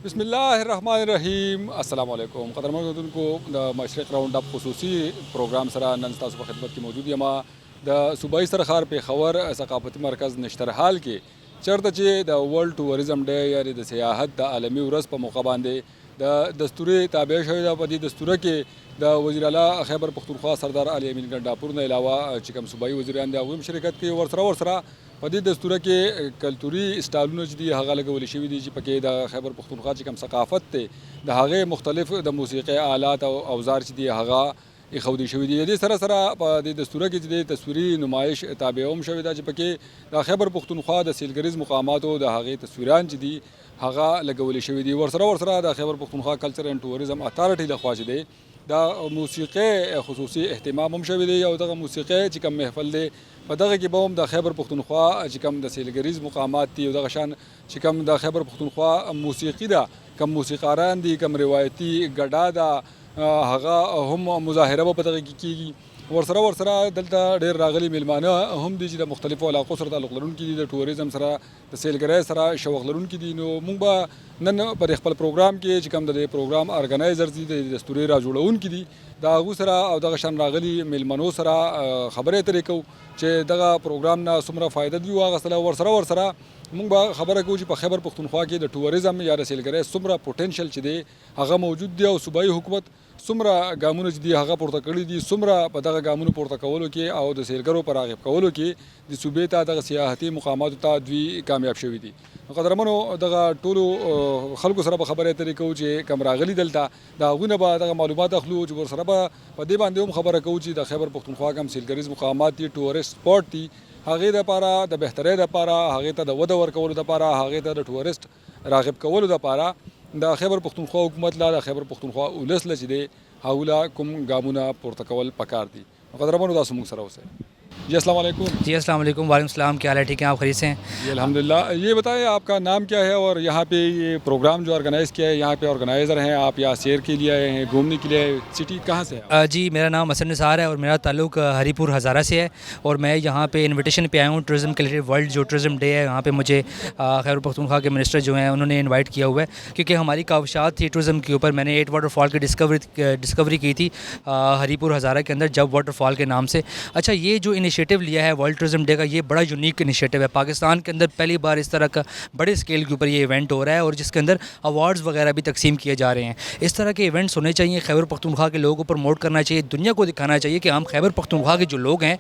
بسم اللہ الرحمن الرحیم. السلام علیکم. قدرمن کو د مشرق راؤنڈ اپ خصوصي پروګرام سره نن تاسو په خدمت کې موجود یم. د صوبایي سرخار پیښور ثقافتي مرکز نشترحال کې چېرته چې د ورلد ټوریزم ډے یعنې د سیاحت د عالمي ورځ په موقع باندې د دستوري تابع شوې ده. په دې دستوره کې د وزیر اعلی خیبر پختونخوا سردار علي امین ګنډاپور نه علاوه چې کوم صوبایي وزیران دي هغوی هم شرکت کوي. ورسره په دې دستوره کې کلتوري سټایلونه چې دي هغه لګولې شوي دي چې پکې د خیبر پختونخوا چې کوم ثقافت دی د هغې مختلف د موسیقي آلات او اوزار چې دي هغه ایښودل شوي دي. د دې سره په دې دستوره کې چې د تصویري نمایش تابع هم شوې ده چې پکې د خیبر پختونخوا د سیلګریز مقاماتو د هغې تصویران چې دي هغه لګولې شوي دي. ورسره د خیبر پختونخوا کلچر اینډ ټوریزم اتھارټي لخوا چې دی د موسیقي خصوصي اهتمام هم شوی دی او دغه موسیقي چې کوم محفل دی په دغه کې به هم د خیبر پختونخوا چې کوم د سیلګریز مقامات دي او دغه شان چې کوم د خیبر پختونخوا موسیقي ده کوم موسیقاران دي کوم روایتي ګډا ده هغه هم مظاهره به په دغه کې کیږي. ورسره دلته ډېر راغلي میلمانه هم دي چې د مختلفو علاقو سره تعلق لرونکي دي د ټوریزم سره د سیلګرۍ سره شوق لرونکي دي. نو موږ به نن په خپل پروګرام کې چې کوم د دې پروګرام ارګنایزر دي د دستوري را جوړونکي دي د هغو سره او دغه شان راغلي میلمنو سره خبرې اترې کوو چې دغه پروګرام نه څومره فایده دي واخیستله. ورسره موږ به خبره کوو چې په خیبر پختونخوا کې د ټوریزم یا د سیلګرۍ څومره پوټنشل چې دی هغه موجود دی او صوبایي حکومت څومره ګامونه چې دي هغه پورته کړي دي څومره په دغه ګامونو پورته کولو کې او د سیلګرو په راغب کولو کې د صوبې ته دغه سیاحتي مقاماتو ته دوی کامیاب شوي دي. قدرمنو دغه ټولو خلکو سره به خبرې اترې کوو چې کوم راغلي دلته د هغوی نه به دغه معلومات اخلو چې ورسره به په دې باندې هم خبره کوو چې د خیبر پختونخوا کوم سیلګریز مقامات دي ټورسټ سپاټ دي هغې دپاره د بهترۍ دپاره هغې ته د وده ورکولو دپاره هغې ته د ټورسټ راغب کولو دپاره د خیبر پختونخوا حکومت لا د خیبر پختونخوا ولس له چې دی هغوی له کوم ګامونه پورته کول پکار دي. قدرمنو تاسو موږ سره اوسئ. جی السلام علیکم. جی السلام علیکم. وعلیکم السلام. کیا حال ہے؟ ٹھیک ہیں آپ؟ خیریت سے ہیں؟ جی الحمدللہ. یہ بتائیں آپ کا نام کیا ہے اور یہاں پہ یہ پروگرام جو آرگنائز کیا ہے یہاں پہ آرگنائزر ہیں آپ یا سیر کے لیے آئے ہیں گھومنے کے لیے سٹی کہاں سے ہے؟ جی میرا نام حسن نثار ہے اور میرا تعلق ہری پور ہزارہ سے ہے اور میں یہاں پہ انویٹیشن پہ آیا ہوں. ٹورزم کے لیے ورلڈ جو ٹورزم ڈے ہے یہاں پہ مجھے خیبر پختونخوا کے منسٹر جو ہیں انہوں نے انوائٹ کیا ہوا ہے کیونکہ ہماری کاوشات تھی ٹورزم کے اوپر. میں نے 8 واٹر فال کی ڈسکوری کی تھی ہری پور ہزارہ کے اندر جب واٹر فال کے نام سے. اچھا یہ جو انیشیٹو لیا ہے ورلڈ ٹورزم ڈے کا یہ بڑا یونیک انیشیٹو ہے. پاکستان کے اندر پہلی بار اس طرح کا بڑے اسکیل کے اوپر یہ ایونٹ ہو رہا ہے اور جس کے اندر ایوارڈز وغیرہ بھی تقسیم کیے جا رہے ہیں. اس طرح کے ایونٹس ہونے چاہیے. خیبر پختونخوا کے لوگوں کو پروموٹ کرنا چاہیے. دنیا کو دکھانا چاہیے کہ ہم خیبر پختونخوا کے جو لوگ ہیں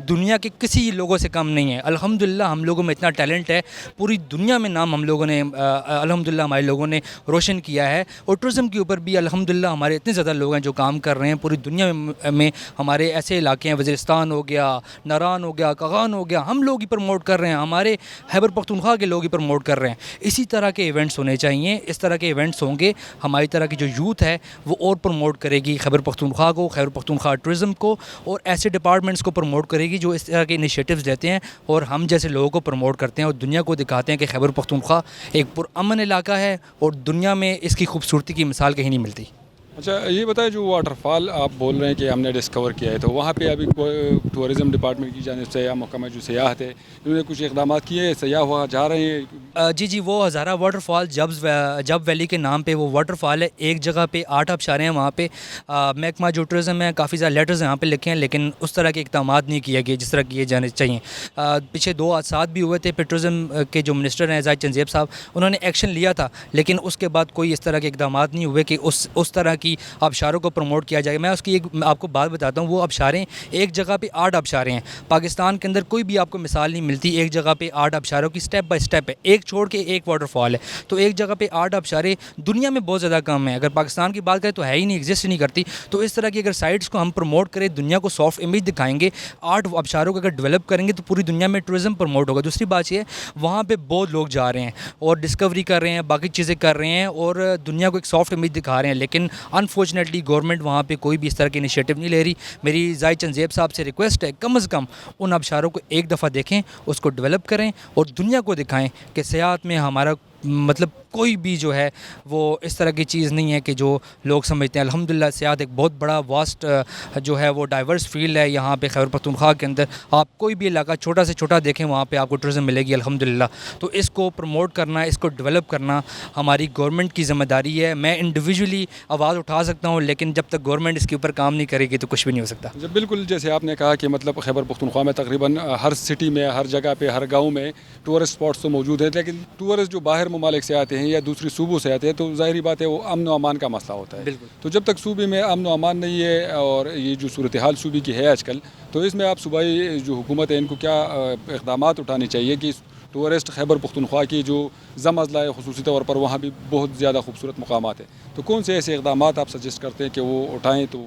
دنیا کے کسی لوگوں سے کم نہیں ہیں. الحمدللہ ہم لوگوں میں اتنا ٹیلنٹ ہے. پوری دنیا میں نام ہم لوگوں نے الحمدللہ ہمارے لوگوں نے روشن کیا ہے اور ٹورزم کے اوپر بھی الحمدللہ ہمارے اتنے زیادہ لوگ ہیں جو کام کر رہے ہیں. پوری دنیا میں ہمارے ایسے علاقے ہیں وزیرستان ہو گیا ناران ہو گیا کغان ہو گیا ہم لوگ ہی پروموٹ کر رہے ہیں. ہمارے خیبر پختونخوا کے لوگ ہی پروموٹ کر رہے ہیں. اسی طرح کے ایونٹس ہونے چاہیے. اس طرح کے ایونٹس ہوں گے ہماری طرح کی جو یوتھ ہے وہ اور پروموٹ کرے گی خیبر پختونخوا کو خیبر پختونخوا ٹورزم کو اور ایسے ڈپارٹمنٹس کو پروموٹ کرے گی جو اس طرح کے انیشیٹوز لیتے ہیں اور ہم جیسے لوگوں کو پروموٹ کرتے ہیں اور دنیا کو دکھاتے ہیں کہ خیبر پختونخوا ایک پرامن علاقہ ہے اور دنیا میں اس کی خوبصورتی کی مثال کہیں نہیں ملتی. اچھا یہ بتائیں جو واٹر فال آپ بول رہے ہیں کہ ہم نے ڈسکور کیا ہے تو وہاں پہ ابھی ٹورزم ڈپارٹمنٹ کی جانب سے یا محکمہ جو سیاحت ہے انہوں نے کچھ اقدامات کیے ہیں سیاح وہاں جا رہے ہیں؟ جی وہ ہزارہ واٹر فال جب ویلی کے نام پہ وہ واٹر فال ہے. ایک جگہ پہ 8 آبشاریں ہیں. وہاں پہ محکمہ جو ٹورزم ہے کافی زیادہ لیٹرز یہاں پہ لکھے ہیں لیکن اس طرح کے اقدامات نہیں کیے گئے جس طرح کیے جانے چاہیے. پیچھے 2 حادثات بھی ہوئے تھے. ٹورزم کے جو منسٹر ہیں زاہد چنزیب صاحب انہوں نے ایکشن لیا تھا لیکن اس کے بعد کوئی اس طرح کے اقدامات نہیں ہوئے کہ اس طرح کی آبشاروں کو پروموٹ کیا جائے. میں اس کی ایک آپ کو بات بتاتا ہوں. وہ آبشاریں ایک جگہ پہ 8 آبشاریں ہیں. پاکستان کے اندر کوئی بھی آپ کو مثال نہیں ملتی ایک جگہ پہ 8 آبشاروں کی اسٹیپ بائی اسٹیپ ہے. ایک چھوڑ کے ایک واٹر فال ہے تو ایک جگہ پہ 8 آبشاریں دنیا میں بہت زیادہ کم ہیں. اگر پاکستان کی بات کریں تو ہے ہی نہیں ایگزسٹ نہیں کرتی. تو اس طرح کی اگر سائٹس کو ہم پروموٹ کریں دنیا کو سافٹ امیج دکھائیں گے 8 آبشاروں کو اگر ڈیولپ کریں گے تو پوری دنیا میں ٹورزم پروموٹ ہوگا. دوسری بات یہ ہے وہاں پہ بہت لوگ جا رہے ہیں اور ڈسکوری کر رہے ہیں باقی چیزیں کر رہے ہیں اور دنیا کو ایک سافٹ امیج دکھا رہے ہیں لیکن انفارچونیٹلی گورنمنٹ وہاں پہ کوئی بھی اس طرح کے انیشیٹو نہیں لے رہی. میری زاہد چنزیب صاحب سے ریکویسٹ ہے کم از کم ان آبشاروں کو ایک دفعہ دیکھیں اس کو ڈیولپ کریں اور دنیا کو دکھائیں کہ سیاحت میں ہمارا مطلب کوئی بھی جو ہے وہ اس طرح کی چیز نہیں ہے کہ جو لوگ سمجھتے ہیں. الحمدللہ سیاحت ایک بہت بڑا واسٹ جو ہے وہ ڈائیورس فیلڈ ہے یہاں پہ خیبر پختونخوا کے اندر. آپ کوئی بھی علاقہ چھوٹا سے چھوٹا دیکھیں وہاں پہ آپ کو ٹورزم ملے گی الحمدللہ. تو اس کو پروموٹ کرنا, اس کو ڈیولپ کرنا ہماری گورنمنٹ کی ذمہ داری ہے. میں انڈیویجولی آواز اٹھا سکتا ہوں, لیکن جب تک گورنمنٹ اس کے اوپر کام نہیں کرے گی تو کچھ بھی نہیں ہو سکتا. جب بالکل جیسے آپ نے کہا کہ مطلب خیبر پختونخوا میں تقریباً ہر سٹی میں, ہر جگہ پہ, ہر گاؤں میں ٹورسٹ اسپاٹس تو موجود ہیں, لیکن ٹورسٹ جو باہر ممالک سے آتے ہیں یا دوسری صوبوں سے آتے ہیں تو ظاہری بات ہے وہ امن و امان کا مسئلہ ہوتا ہے. بالکل. تو جب تک صوبے میں امن و امان نہیں ہے اور یہ جو صورتحال صوبے کی ہے آج کل, تو اس میں آپ صوبائی جو حکومت ہے ان کو کیا اقدامات اٹھانے چاہیے کہ ٹورسٹ خیبر پختونخوا کی جو ضم اضلاع ہے خصوصی طور پر وہاں بھی بہت زیادہ خوبصورت مقامات ہیں, تو کون سے ایسے اقدامات آپ سجیسٹ کرتے ہیں کہ وہ اٹھائیں تو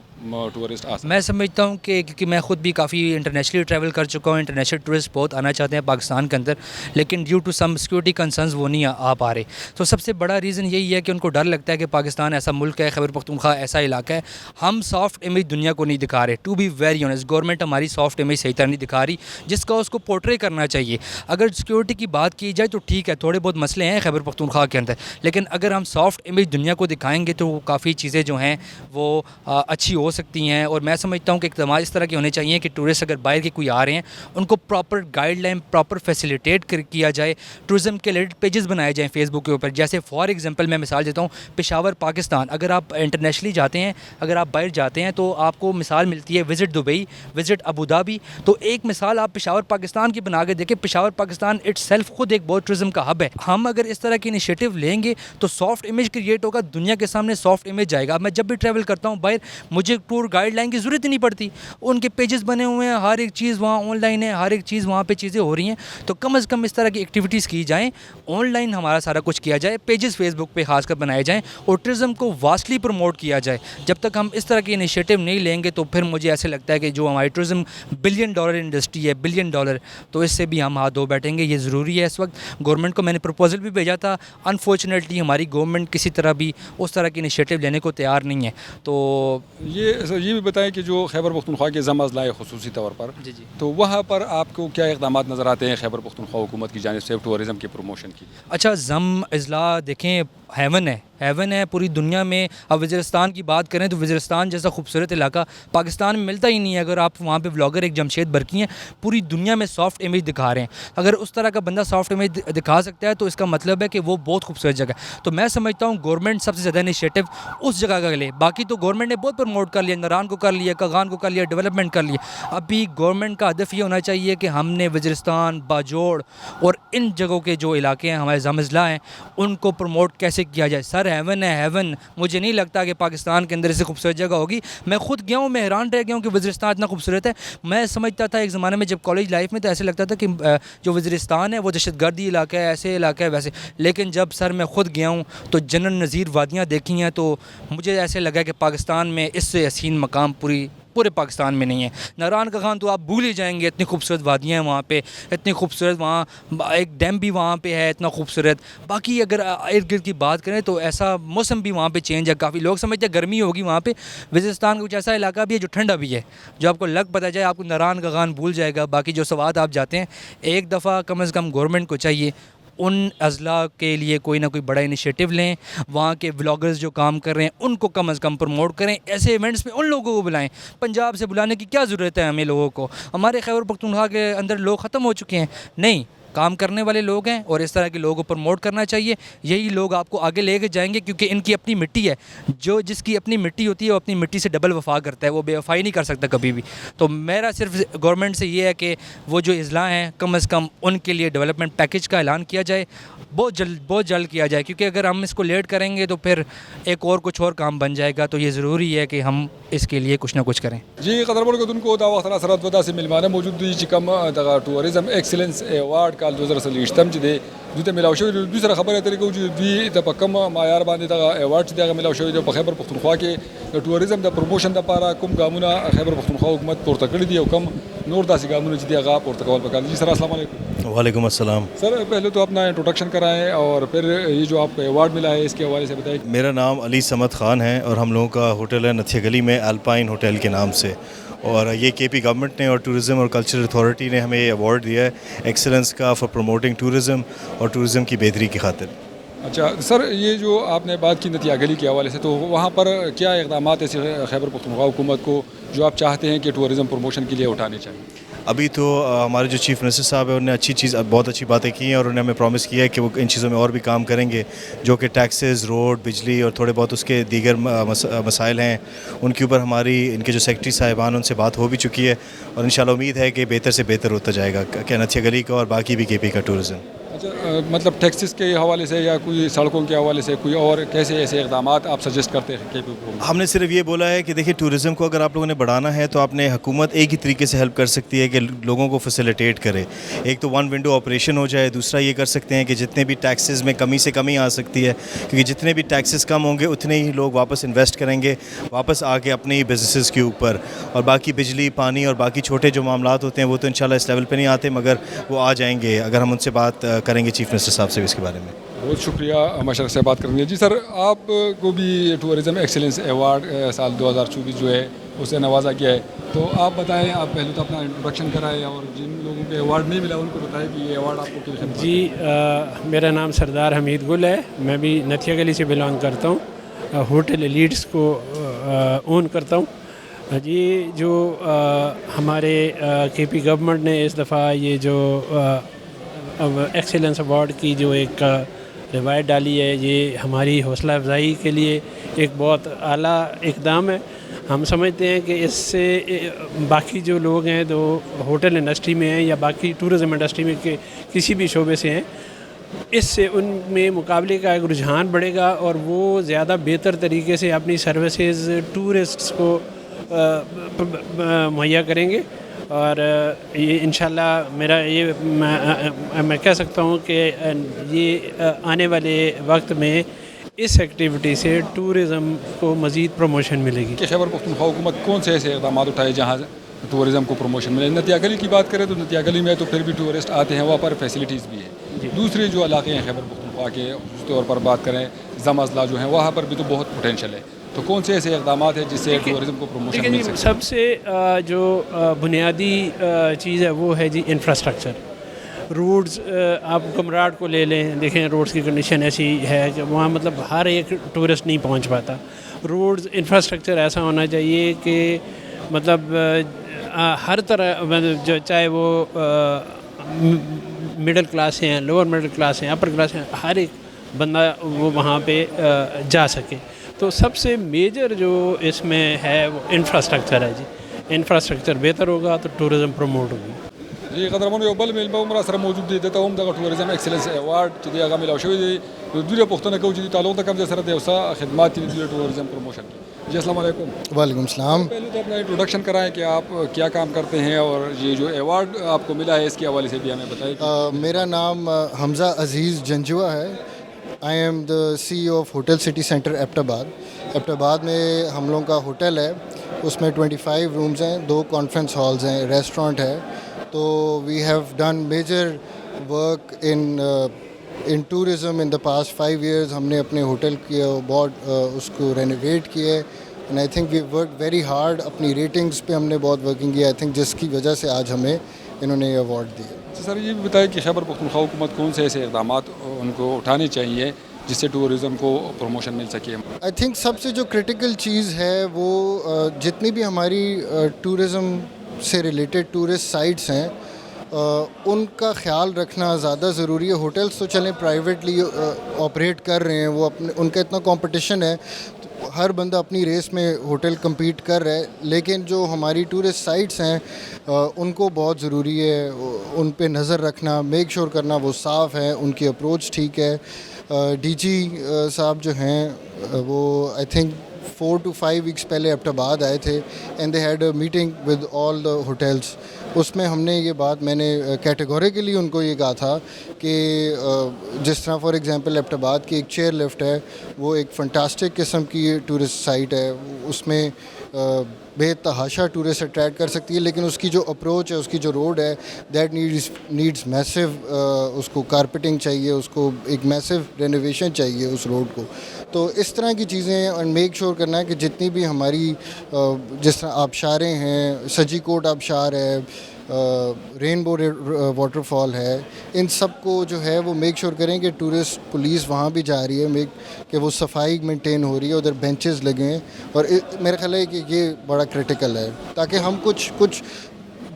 ٹورسٹ آ سکیں؟ میں سمجھتا ہوں کہ کیونکہ میں خود بھی کافی انٹرنیشنلی ٹریول کر چکا ہوں, انٹرنیشنل ٹورسٹ بہت آنا چاہتے ہیں پاکستان کے اندر, لیکن ڈیو ٹو سم سیکورٹی کنسرنز وہ نہیں آ پا رہے. تو سب سے بڑا ریزن یہی ہے کہ ان کو ڈر لگتا ہے کہ پاکستان ایسا ملک ہے, خیبر پختونخوا ایسا علاقہ ہے, ہم سافٹ امیج دنیا کو نہیں دکھا رہے. ٹو بی ویری آنیسٹ, گورنمنٹ ہماری سافٹ امیج صحیح طرح نہیں دکھا رہی جس کا اس کو پورٹرے کرنا چاہیے. اگر سیکورٹی کی بات کی جائے تو ٹھیک ہے, تھوڑے بہت مسئلے ہیں خیبر پختونخوا کے اندر, لیکن اگر ہم سافٹ امیج دنیا کو دکھائیں گے تو کافی چیزیں جو ہیں وہ اچھی ہو سکتی ہیں. اور میں سمجھتا ہوں کہ اقدامات اس طرح کے ہونے چاہیے کہ ٹورسٹ اگر باہر کے کوئی آ رہے ہیں ان کو پراپر گائیڈ لائن پراپر فیسیلیٹیٹ کیا جائے. ٹورزم کے ریلیٹڈ پیجز بنائے جائیں فیس بک کے اوپر. جیسے فار ایگزامپل میں مثال دیتا ہوں, پشاور پاکستان, اگر آپ انٹرنیشنلی جاتے ہیں, اگر آپ باہر جاتے ہیں تو آپ کو مثال ملتی ہے وزٹ دبئی, وزٹ ابو دھابی. تو ایک مثال آپ پشاور پاکستان کی بنا کے دیکھیں, پشاور پاکستان اٹ سیلف خود ایک بہت ٹورزم کا ہب ہے. ہم اگر اس طرح کی انیشیٹو لیں گے تو سافٹ امیج کریٹ ہوگا, دنیا کے سامنے سافٹ امیج جائے گا. میں جب بھی ٹریول کرتا ہوں باہر مجھے ٹور گائیڈ لائن کی ضرورت ہی نہیں پڑتی, ان کے پیجز بنے ہوئے ہیں, ہر ایک چیز وہاں آن لائن ہے, ہر ایک چیز وہاں پہ چیزیں ہو رہی ہیں. تو کم از کم اس طرح کی ایکٹیویٹیز کی جائیں, آن لائن ہمارا سارا کچھ کیا جائے, پیجز فیس بک پہ خاص کر بنائے جائیں اور ٹورزم کو واسٹلی پروموٹ کیا جائے. جب تک ہم اس طرح کی انیشیٹو نہیں لیں گے تو پھر مجھے ایسے لگتا ہے کہ جو ہماری ٹورزم $1 بلین انڈسٹری ہے, $1 بلین, تو اس سے بھی ہم ہاتھ دھو بیٹھیں گے. یہ ضروری ہے اس وقت. گورنمنٹ کو میں نے پروپوزل بھی بھیجا تھا, انفارچونیٹلی ہماری گورنمنٹ کسی طرح بھی اس طرح کی انیشیٹو لینے کو تیار نہیں ہے. تو یہ بھی بتائیں کہ جو خیبر پختونخوا کے ضم اضلاع خصوصی طور پر, جی تو وہاں پر آپ کو کیا اقدامات نظر آتے ہیں خیبر پختونخوا حکومت کی جانب سے ٹورزم کے پروموشن کی؟ اچھا, ضم اضلاع دیکھیں ہیون ہے پوری دنیا میں. اب وزیرستان کی بات کریں تو وزیرستان جیسا خوبصورت علاقہ پاکستان میں ملتا ہی نہیں ہے. اگر آپ وہاں پہ ولاگر ایک جمشید برقی ہیں, پوری دنیا میں سافٹ امیج دکھا رہے ہیں. اگر اس طرح کا بندہ سافٹ امیج دکھا سکتا ہے تو اس کا مطلب ہے کہ وہ بہت خوبصورت جگہ ہے. تو میں سمجھتا ہوں گورنمنٹ سب سے زیادہ انیشیٹو اس جگہ کا لے. باقی تو گورنمنٹ نے بہت پروموٹ کر لیا, ناران کو کر لیا, کغان کو کر لیا, ڈیولپمنٹ کر لیا. ابھی گورنمنٹ کا ہدف یہ ہونا چاہیے کہ ہم نے وزیرستان, باجوڑ اور ان جگہوں کے جو علاقے ہیں ہمارے ضم اضلاع ہیں ان کو پروموٹ کیسے کیا جائے. سر ہیون, مجھے نہیں لگتا کہ پاکستان کے اندر ایسی خوبصورت جگہ ہوگی. میں خود گیا ہوں, میں حیران رہ گیا ہوں کہ وزیرستان اتنا خوبصورت ہے. میں سمجھتا تھا ایک زمانے میں جب کالج لائف میں تو ایسے لگتا تھا کہ جو وزیرستان ہے وہ دہشت گردی علاقہ ہے, ایسے علاقہ ہے ویسے. لیکن جب سر میں خود گیا ہوں تو جنرل نذیر وادیاں دیکھی ہیں تو مجھے ایسے لگا کہ پاکستان میں اس سے حسین مقام پورے پاکستان میں نہیں ہے. ناران کا خان تو آپ بھول ہی جائیں گے, اتنی خوبصورت وادیاں ہیں وہاں پہ, اتنی خوبصورت, وہاں ایک ڈیم بھی وہاں پہ ہے اتنا خوبصورت. باقی اگر ارد گرد کی بات کریں تو ایسا موسم بھی وہاں پہ چینج ہے. کافی لوگ سمجھتے ہیں گرمی ہوگی وہاں پہ, وزیرستان کا کچھ ایسا علاقہ بھی ہے جو ٹھنڈا بھی ہے. جو آپ کو لگ پتہ جائے آپ کو ناران کا خان بھول جائے گا. باقی جو سوات آپ جاتے ہیں, ایک دفعہ کم از کم گورنمنٹ کو چاہیے ان اضلاع کے لیے کوئی نہ کوئی بڑا انیشیٹو لیں. وہاں کے ولاگرز جو کام کر رہے ہیں ان کو کم از کم پروموٹ کریں. ایسے ایونٹس میں ان لوگوں کو بلائیں. پنجاب سے بلانے کی کیا ضرورت ہے ہمیں لوگوں کو؟ ہمارے خیبر پختونخوا کے اندر لوگ ختم ہو چکے ہیں. نہیں, کام کرنے والے لوگ ہیں اور اس طرح کے لوگوں کو پروموٹ کرنا چاہیے. یہی لوگ آپ کو آگے لے کے جائیں گے کیونکہ ان کی اپنی مٹی ہے. جس کی اپنی مٹی ہوتی ہے وہ اپنی مٹی سے ڈبل وفا کرتا ہے, وہ بے وفائی نہیں کر سکتا کبھی بھی. تو میرا صرف گورنمنٹ سے یہ ہے کہ وہ جو اضلاع ہیں کم از کم ان کے لیے ڈیولپمنٹ پیکیج کا اعلان کیا جائے, بہت جلد کیا جائے. کیونکہ اگر ہم اس کو لیٹ کریں گے تو پھر ایک اور کچھ اور کام بن جائے گا. تو یہ ضروری ہے کہ ہم اس کے لیے کچھ نہ کچھ کریں. جی قدر بڑھ کو دا وقت سرحد ودا سے ملمانه موجود دي چې کوم د ټوریزم ایکسلنس ایوارډ کال 2023 چې دی دوی ته ملاو شوی. دوی سره خبره اترې کوو چې دوی د کوم معیار باندې د ایوارډ چې دغه ملاو شوی دی په خیبر پختونخوا کې د ټوریزم د پروموشن لپاره کوم ګامونه خیبر پختونخوا حکومت پورته کړی دي او کوم نور داسې ګامونه چې دی هغه پورته کول پکار دي. سر السلام علیکم. وعلیکم السلام. سر پہلے تو اپنا انٹروڈکشن کرائیں اور پھر یہ جو آپ کو ایوارڈ ملا ہے اس کے حوالے سے بتائیں. میرا نام علی صمد خان ہے اور ہم لوگوں کا ہوٹل ہے نتھیا گلی میں, الپائن ہوٹل کے نام سے. اور یہ کے پی گورنمنٹ نے اور ٹورزم اور کلچرل اتھارٹی نے ہمیں یہ ایوارڈ دیا ہے ایکسلنس کا فار پروموٹنگ ٹورزم اور ٹورزم کی بہتری کی خاطر. اچھا سر، یہ جو آپ نے بات کی نتیہ گلی کے حوالے سے، تو وہاں پر کیا اقدامات ایسے خیبر پختونخوا حکومت کو جو آپ چاہتے ہیں کہ ٹورزم پروموشن کے لیے اٹھانے چاہیے؟ ابھی تو ہمارے جو چیف منسٹر صاحب ہیں انہوں نے بہت اچھی باتیں کی ہیں، اور انہوں نے ہمیں پرومس کیا ہے کہ وہ ان چیزوں میں اور بھی کام کریں گے، جو کہ ٹیکسز، روڈ، بجلی اور تھوڑے بہت اس کے دیگر مسائل ہیں، ان کے اوپر ہماری ان کے جو سیکرٹری صاحبان ان سے بات ہو بھی چکی ہے، اور انشاءاللہ امید ہے کہ بہتر سے بہتر ہوتا جائے گا کہ نتھیا گلی کا اور باقی بھی کے پی کا ٹورزم۔ اچھا، مطلب ٹیکسز کے حوالے سے یا کوئی سڑکوں کے حوالے سے کوئی اور کیسے ایسے اقدامات آپ سجیسٹ کرتے ہیں کہ ہم نے صرف یہ بولا ہے کہ دیکھیے ٹورزم کو اگر آپ لوگوں نے بڑھانا ہے تو آپ نے حکومت ایک ہی طریقے سے ہیلپ کر سکتی ہے کہ لوگوں کو فیسیلیٹیٹ کرے۔ ایک تو ون ونڈو آپریشن ہو جائے، دوسرا یہ کر سکتے ہیں کہ جتنے بھی ٹیکسز میں کمی سے کمی آ سکتی ہے، کیونکہ جتنے بھی ٹیکسز کم ہوں گے اتنے ہی لوگ واپس انویسٹ کریں گے، واپس آ کے اپنے ہی بزنسز کے اوپر، اور باقی بجلی، پانی اور باقی چھوٹے جو معاملات ہوتے ہیں وہ تو انشاءاللہ اس لیول پہ نہیں آتے، مگر وہ آ جائیں گے اگر ہم ان سے بات کریں گے چیف منسٹر صاحب سے اس کے بارے میں۔ بہت شکریہ مشرف سے بات کریں گے۔ جی سر، آپ کو بھی ٹورزم ایکسیلنس ایوارڈ سال 2024 جو ہے اسے نوازا گیا ہے، تو آپ بتائیں، آپ پہلے تو اپنا انٹروڈکشن کرائیں اور جن لوگوں کو ایوارڈ نہیں ملا ان کو بتائیں کہ یہ ایوارڈ آپ کو کن خدمات۔ جی، میرا نام سردار حمید گل ہے، میں بھی نتھیا گلی سے بلانگ کرتا ہوں، ہوٹل ایلیٹس کو اون کرتا ہوں۔ جی، جو ہمارے کے پی گورنمنٹ نے اس دفعہ یہ جو ایکسیلنس ایوارڈ کی جو ایک روایت ڈالی ہے، یہ ہماری حوصلہ افزائی کے لیے ایک بہت اعلیٰ اقدام ہے۔ ہم سمجھتے ہیں کہ اس سے باقی جو لوگ ہیں جو ہوٹل انڈسٹری میں ہیں یا باقی ٹورزم انڈسٹری میں کسی بھی شعبے سے ہیں، اس سے ان میں مقابلے کا ایک رجحان بڑھے گا اور وہ زیادہ بہتر طریقے سے اپنی سروسز ٹورسٹس کو مہیا کریں گے، اور یہ انشاءاللہ میرا یہ میں کہہ سکتا ہوں کہ یہ آنے والے وقت میں اس ایکٹیویٹی سے ٹورزم کو مزید پروموشن ملے گی۔ کہ خیبر پختونخوا حکومت کون سے ایسے اقدامات اٹھائے جہاں ٹورزم کو پروموشن ملے؟ نتھیا گلی کی بات کریں تو نتھیا گلی میں تو پھر بھی ٹورسٹ آتے ہیں، وہاں پر فیسلٹیز بھی ہیں۔ دوسرے جو علاقے ہیں خیبر پختونخوا کے، خصوص طور پر بات کریں زم اضلاع جو ہیں، وہاں پر بھی تو بہت پوٹینشیل ہے، تو کون سے ایسے اقدامات ہیں جس سے ٹورزم کو پروموشن مل سکے؟ سب سے جو بنیادی چیز ہے وہ ہے جی انفراسٹرکچر۔ روڈز، آپ کمراڈ کو لے لیں، دیکھیں روڈز کی کنڈیشن ایسی ہے کہ وہاں مطلب ہر ایک ٹورسٹ نہیں پہنچ پاتا۔ روڈز انفراسٹرکچر ایسا ہونا چاہیے کہ مطلب ہر طرح، جو چاہے وہ مڈل کلاس ہیں، لوور مڈل کلاس ہیں، اپر کلاس ہیں، ہر ایک بندہ وہ وہاں پہ جا سکے۔ تو سب سے میجر جو اس میں ہے وہ انفراسٹرکچر ہے جی۔ انفراسٹرکچر بہتر ہوگا تو ٹورزم پروموٹ ہوگی۔ جی قدرمنو، یو بل میلمه عمر سره موجود دی دته هم دغه ټوریزم ایکسلنس ایوارډ چې دی هغه ملاو شوی دی، د دوی پوښتنه کوي چې تعلق د کوم ځای سره دی او څه خدمات دي د ټوریزم پروموشن کی۔ جی السلام علیکم۔ وعلیکم السلام۔ پہلے تو اپنا انٹروڈکشن کرائیں کہ آپ کیا کام کرتے ہیں اور یہ جو ایوارڈ آپ کو ملا ہے اس کے حوالے سے بھی ہمیں بتائیں۔ میرا نام حمزہ عزیز جنجوا ہے۔ آئی ایم دا سی ای او آف ہوٹل سٹی سینٹر ایبٹ آباد۔ ایبٹ آباد میں ہم لوگوں کا ہوٹل ہے، اس میں 25 رومز ہیں، 2 کانفرنس ہالز ہیں، ریسٹورینٹ ہے۔ تو وی ہیو ڈن میجر ورک ان ٹورزم ان دا پاسٹ 5 ایئرز۔ ہم نے اپنے ہوٹل کی بہت اس کو رینوویٹ کیے، اینڈ آئی تھنک وی ورک ویری ہارڈ۔ اپنی ریٹنگز پہ ہم نے بہت ورکنگ کی، آئی تھنک جس کی وجہ سے آج ہمیں انہوں نے یہ ایوارڈ دیا۔ سر یہ بھی بتائیں کہ خیبر پختونخوا حکومت کون سے ایسے اقدامات ان کو اٹھانے چاہیے جس سے ٹورزم کو پروموشن مل سکے؟ آئی تھنک سب سے جو کرٹیکل چیز ہے وہ جتنی بھی ہماری ٹورزم سے ریلیٹڈ ٹورسٹ سائٹس ہیں ان کا خیال رکھنا زیادہ ضروری ہے۔ ہوٹلس تو چلیں پرائیویٹلی آپریٹ کر رہے ہیں، وہ ان کا اتنا کمپٹیشن ہے، ہر بندہ اپنی ریس میں ہوٹل کمپیٹ کر رہا ہے، لیکن جو ہماری ٹورسٹ سائٹس ہیں ان کو بہت ضروری ہے ان پہ نظر رکھنا، میک شور کرنا وہ صاف ہے، ان کی اپروچ ٹھیک ہے۔ ڈی جی صاحب جو ہیں وہ آئی تھنک 4 to 5 weeks پہلے ایبٹ آباد آئے تھے، اینڈ دے ہیڈ اے میٹنگ ود آل دا ہوٹلس۔ اس میں ہم نے یہ بات، میں نے کیٹیگوریکلی ان کو یہ کہا تھا کہ جس طرح فار ایگزامپل ایبٹ آباد کی ایک چیئر لفٹ ہے، وہ ایک فنٹاسٹک قسم کی ٹورسٹ سائٹ ہے، اس میں بے تحاشا ٹورسٹ اٹریکٹ کر سکتی ہے، لیکن اس کی جو اپروچ ہے، اس کی جو روڈ ہے، دیٹ نیڈس میسو، اس کو کارپیٹنگ چاہیے، اس کو ایک میسو رینوویشن چاہیے اس روڈ کو۔ تو اس طرح کی چیزیں، اور میک شور کرنا ہے کہ جتنی بھی ہماری جس طرح آبشاریں ہیں، سجی کوٹ آبشار ہے، رینبو واٹر فال ہے، ان سب کو جو ہے وہ میک شور کریں کہ ٹورسٹ پولیس وہاں بھی جا رہی ہے، کہ وہ صفائی مینٹین ہو رہی ہے، ادھر بینچز لگے ہیں، اور میرا خیال ہے کہ یہ بڑا کرٹیکل ہے تاکہ ہم کچھ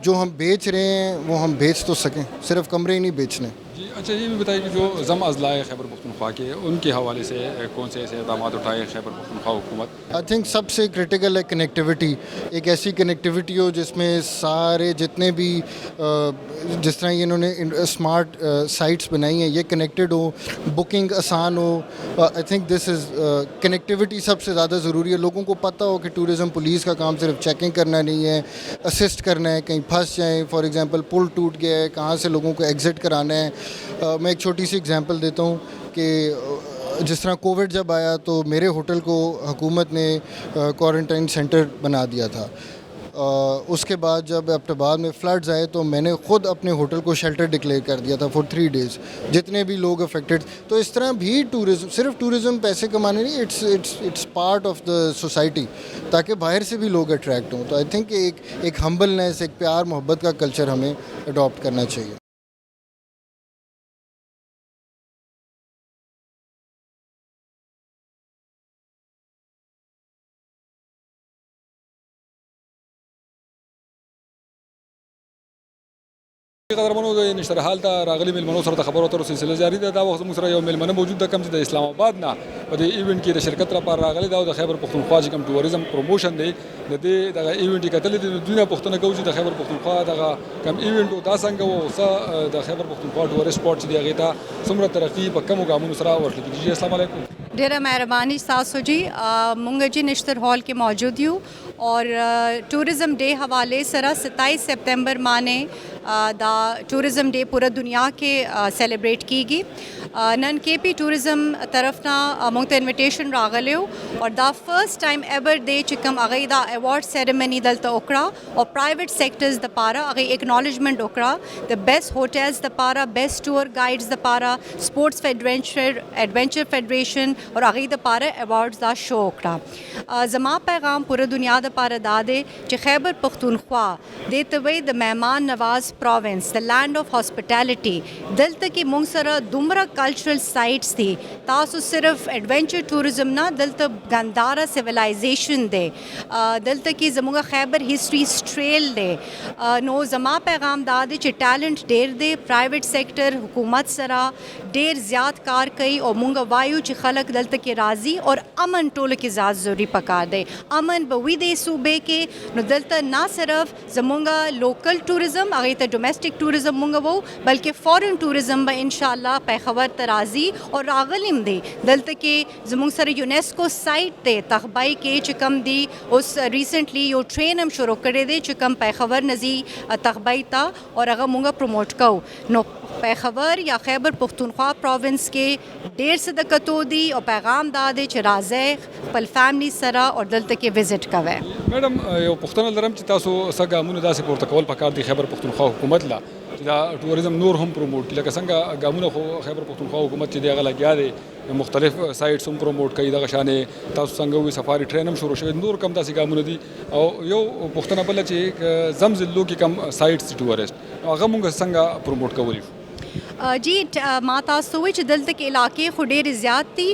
جو ہم بیچ رہے ہیں وہ ہم بیچ تو سکیں، صرف کمرے ہی نہیں بیچنے۔ جی اچھا، یہ بھی بتائیے کہ جو ضم اضلاع خیبر پختونخوا کے ان کے حوالے سے کون سے ایسے اقدامات اٹھائے خیبر پختونخوا حکومت؟ آئی تھنک سب سے کرٹیکل ہے کنیکٹیوٹی، ایک ایسی کنیکٹیوٹی ہو جس میں سارے جتنے بھی جس طرح انہوں نے اسمارٹ سائٹس بنائی ہیں یہ کنیکٹڈ ہو، بکنگ آسان ہو۔ آئی تھنک دس از کنیکٹیوٹی سب سے زیادہ ضروری ہے، لوگوں کو پتہ ہو کہ ٹورزم پولیس کا کام صرف چیکنگ کرنا نہیں ہے، اسسٹ کرنا ہے، کہیں پھنس جائیں، فار ایگزامپل پل ٹوٹ گیا ہے، کہاں سے لوگوں کو ایگزٹ کرانا ہے۔ میں ایک چھوٹی سی اگزامپل دیتا ہوں کہ جس طرح کووڈ جب آیا تو میرے ہوٹل کو حکومت نے کوارنٹائن سینٹر بنا دیا تھا، اس کے بعد جب بعد میں فلڈز آئے تو میں نے خود اپنے ہوٹل کو شیلٹر ڈکلیئر کر دیا تھا فار 3 days، جتنے بھی لوگ افیکٹڈ۔ تو اس طرح بھی صرف ٹورزم پیسے کمانے نہیں، اٹس پارٹ آف دا سوسائٹی، تاکہ باہر سے بھی لوگ اٹریکٹ ہوں۔ تو آئی تھنک ایک ہمبلنیس، ایک پیار محبت کا کلچر ہمیں اڈاپٹ کرنا چاہیے۔ قدرمنو د نشتر حال ته راغلي میلمنو سره د خبرو اترو سلسله جاری ده. دا وخت موږ سره یو میلمنه موجود ده کوم چې د اسلام آباد نه په دې ایونت کې د شرکت لپاره راغلي ده او د خیبر پختونخوا چې کوم ټوریزم پروموشن دی د دې دغه ایونت کتل دي. دوی نه پوښتنه کوي چې د خیبر پختونخوا دغه کوم ایونت او دا څنګه وو څه د خیبر پختونخوا ټوریست سپاٹ چې دی هغه ته څومره ترقی په کومو ګامونو سره ورکړي. جی السلام علیکم. ډیره مهرباني ستاسو جی. مونږ جی نشتر ہال کې موجود یو اور ٹورزم ڈے حوالے سره 27 سپتمبر مانه دا ٹورزم ڈے پورا دنیا کې سیلیبریٹ کیږي. نن کے پی ټوریزم طرف نه مونږ ته انویټیشن راغلیو اور دا فرست ټایم ایور دی چې کوم هغه دا ایوارډ سیریمنی دلته وکړه او پرایویټ سیکټرز د پاره هغه اکنالجمنٹ وکړه د بیسٹ هوټلز د پاره، بیسٹ ټور گایډز د پاره، سپورټس ایڈونچر فیڈریشن اور هغه د پاره ایوارډز دا شو وکړه. زما پیغام پوره دنیا د پاره دا دی چې خیبر پختونخوا د توي د مهمان نواز پروونس، د لینڈ آف ہاسپټیلټي، دلته کې مونږ سره دومره کلچرل سائٹس تھی. تاسو صرف ایڈونچر ټوریزم نه، دلته ګنداره سیویلایزیشن دی، دلته کې زموږ خیبر هیستوري سټریل دی. نو زما پیغام دا دی چې ټیلنٹ ډیر دی، پرایویټ سیکټر حکومت سره ډیر زیات کار کوي او مونږ وایو چې خلک دلته کې راضي اور امن ټولو کې ذات ضروري پکار دی. امن به وي د صوبې کې، نو دلته نه صرف زموږ لوکل ټوریزم هغه ته ډومېسټک ټوریزم مونږ وو، بلکې فورن ټوریزم به ان شاء الله پیښور ترازی اور راغلم دی. دلته کې زموږ سره یونیسکو سائٹ دی تخبای کې چې کم دی اوس ریسنټلی یو ټرین هم شروع کړی دی چې کم پیښور نزی تخبای تا اور هغه مونږ پروموټ کوو. نو پیښور یا خیبر پختونخوا پروونس کې ډیر صدقتو دی او پیغام دا دی چې راځي خپل فیملی سره اور دلته کې وزټ کوئ. میډم یو پوښتنه لرم چې تاسو څه ګامونه داسې پورته کول پکار دي خیبر پختونخوا حکومت لا چې دا ټوریزم نور هم پروموټ کړي، لکه څنګه ګامونه خو خیبر پختونخوا حکومت چې دی هغه لګیا دی مختلف سایټس هم پروموټ کوي، دغه شانې تاسو څنګه وي سفاري ټرین هم شروع شوی، نور کم داسې ګامونه دي. او یو پوښتنه بله چې زم ضلعو کې کم سایټس دي ټوریسٹ هغه مونږ څنګه پروموټ کولی شو؟ جی ما تاسو وی چې دلته کې علاقې خو ډېرې زیات دي.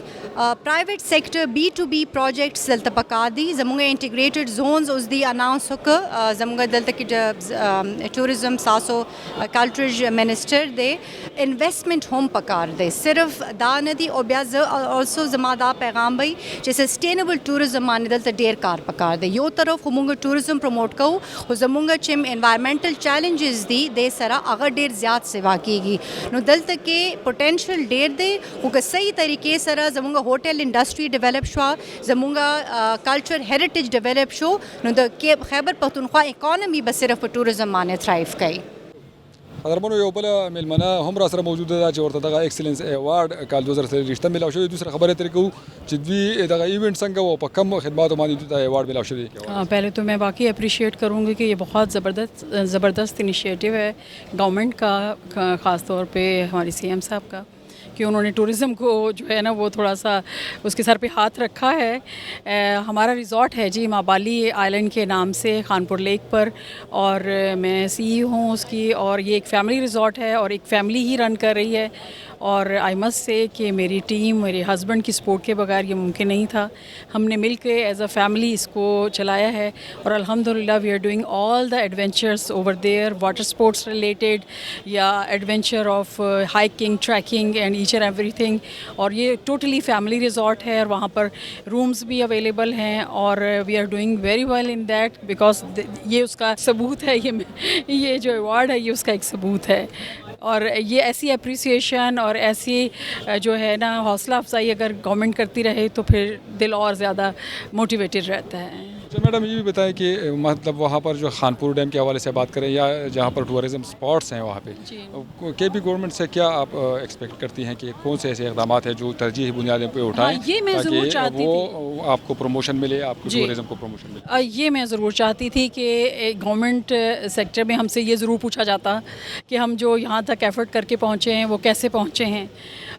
پرایویټ سیکټر B2B پروجیکټس دلته پکار دي. زموږ انټیګریټډ زونز اوس دی اناؤنس وکړه. زموږ دلته کې ټوریزم ساسو کلچرل منسٹر دی انویسټمنټ هم پکار دی، صرف دا نه دی. او بیا آلسو زما دا پیغام وی چې سسټینبل ټوریزم باندې دلته ډېر کار پکار دی. یو طرف موږ ټوریزم پروموټ کوو خو زموږ چې انوایرمنټل چیلنجز دي د سره هغه ډېر زیات سیوا کیږي. نو دلته کې پوټینشل ډیر دی خو که صحیح طریقې سره زموږ هوټل انډسټري ډیولپ شو، زموږ کلچر هیریټیج ډیولپ شو، نو د خیبر پختونخوا اکانومي به صرف په ټوریزم باندې تھرایو کوي. قدرمنو یو بل میلمنه هم را سره موجوده ده چې ورته دغه ایکسلنس ایوارډ کال 2023 ملاو شوی. دوسره خبره ترې کوو چې دوی دغه ایونٹ څنګه او په کم خدماتو باندې دوی ته ایوارډ ملاو شوی. پہلے تو میں واقعی اپریشیٹ کروں گی کہ یہ بہت زبردست انیشیٹو ہے گورنمنٹ کا، خاص طور پہ ہماری CM صاحب کا، کہ انہوں نے ٹورزم کو جو ہے نا وہ تھوڑا سا اس کے سر پہ ہاتھ رکھا ہے. ہمارا ریزورٹ ہے جی ماں بالی آئلینڈ کے نام سے خانپور لیک پر, اور میں CEO ہوں اس کی, اور یہ ایک فیملی ریزورٹ ہے اور ایک فیملی ہی رن کر رہی ہے. اور آئی مسٹ سے کہ میری ٹیم, میرے ہسبینڈ کی سپورٹ کے بغیر یہ ممکن نہیں تھا. ہم نے مل کے ایز اے فیملی اس کو چلایا ہے, اور الحمدللہ وی آر ڈوئنگ آل دا ایڈونچرس اوور دیئر, واٹر اسپورٹس ریلیٹڈ یا ایڈونچر آف ہائکنگ, ٹریکنگ اینڈ ایچ اینڈ ایوری تھنگ. اور یہ ٹوٹلی فیملی ریزورٹ ہے, اور وہاں پر رومز بھی اویلیبل ہیں, اور وی آر ڈوئنگ ویری ویل ان دیٹ بیکاز یہ اس کا ثبوت ہے, یہ جو ایوارڈ ہے یہ اس کا ایک ثبوت ہے. اور یہ ایسی اپریسیشن اور ایسی جو ہے نا حوصلہ افزائی اگر گورنمنٹ کرتی رہے تو پھر دل اور زیادہ موٹیویٹڈ رہتا ہے. اچھا میڈم, یہ بھی بتائیں کہ مطلب وہاں پر جو خانپور ڈیم کے حوالے سے بات کریں یا جہاں پر ٹورزم اسپاٹس ہیں وہاں پہ, کے پی گورنمنٹ سے کیا آپ ایکسپیکٹ کرتی ہیں کہ کون سے ایسے اقدامات ہیں جو ترجیحی بنیادوں پہ اٹھائیں تاکہ وہ آپ کو پروموشن ملے, آپ کو ٹورزم کو پروموشن ملے؟ یہ میں ضرور چاہتی تھی کہ گورنمنٹ سیکٹر میں ہم سے یہ ضرور پوچھا جاتا کہ ہم جو یہاں تک ایفرٹ کر کے پہنچے ہیں وہ کیسے پہنچے ہیں.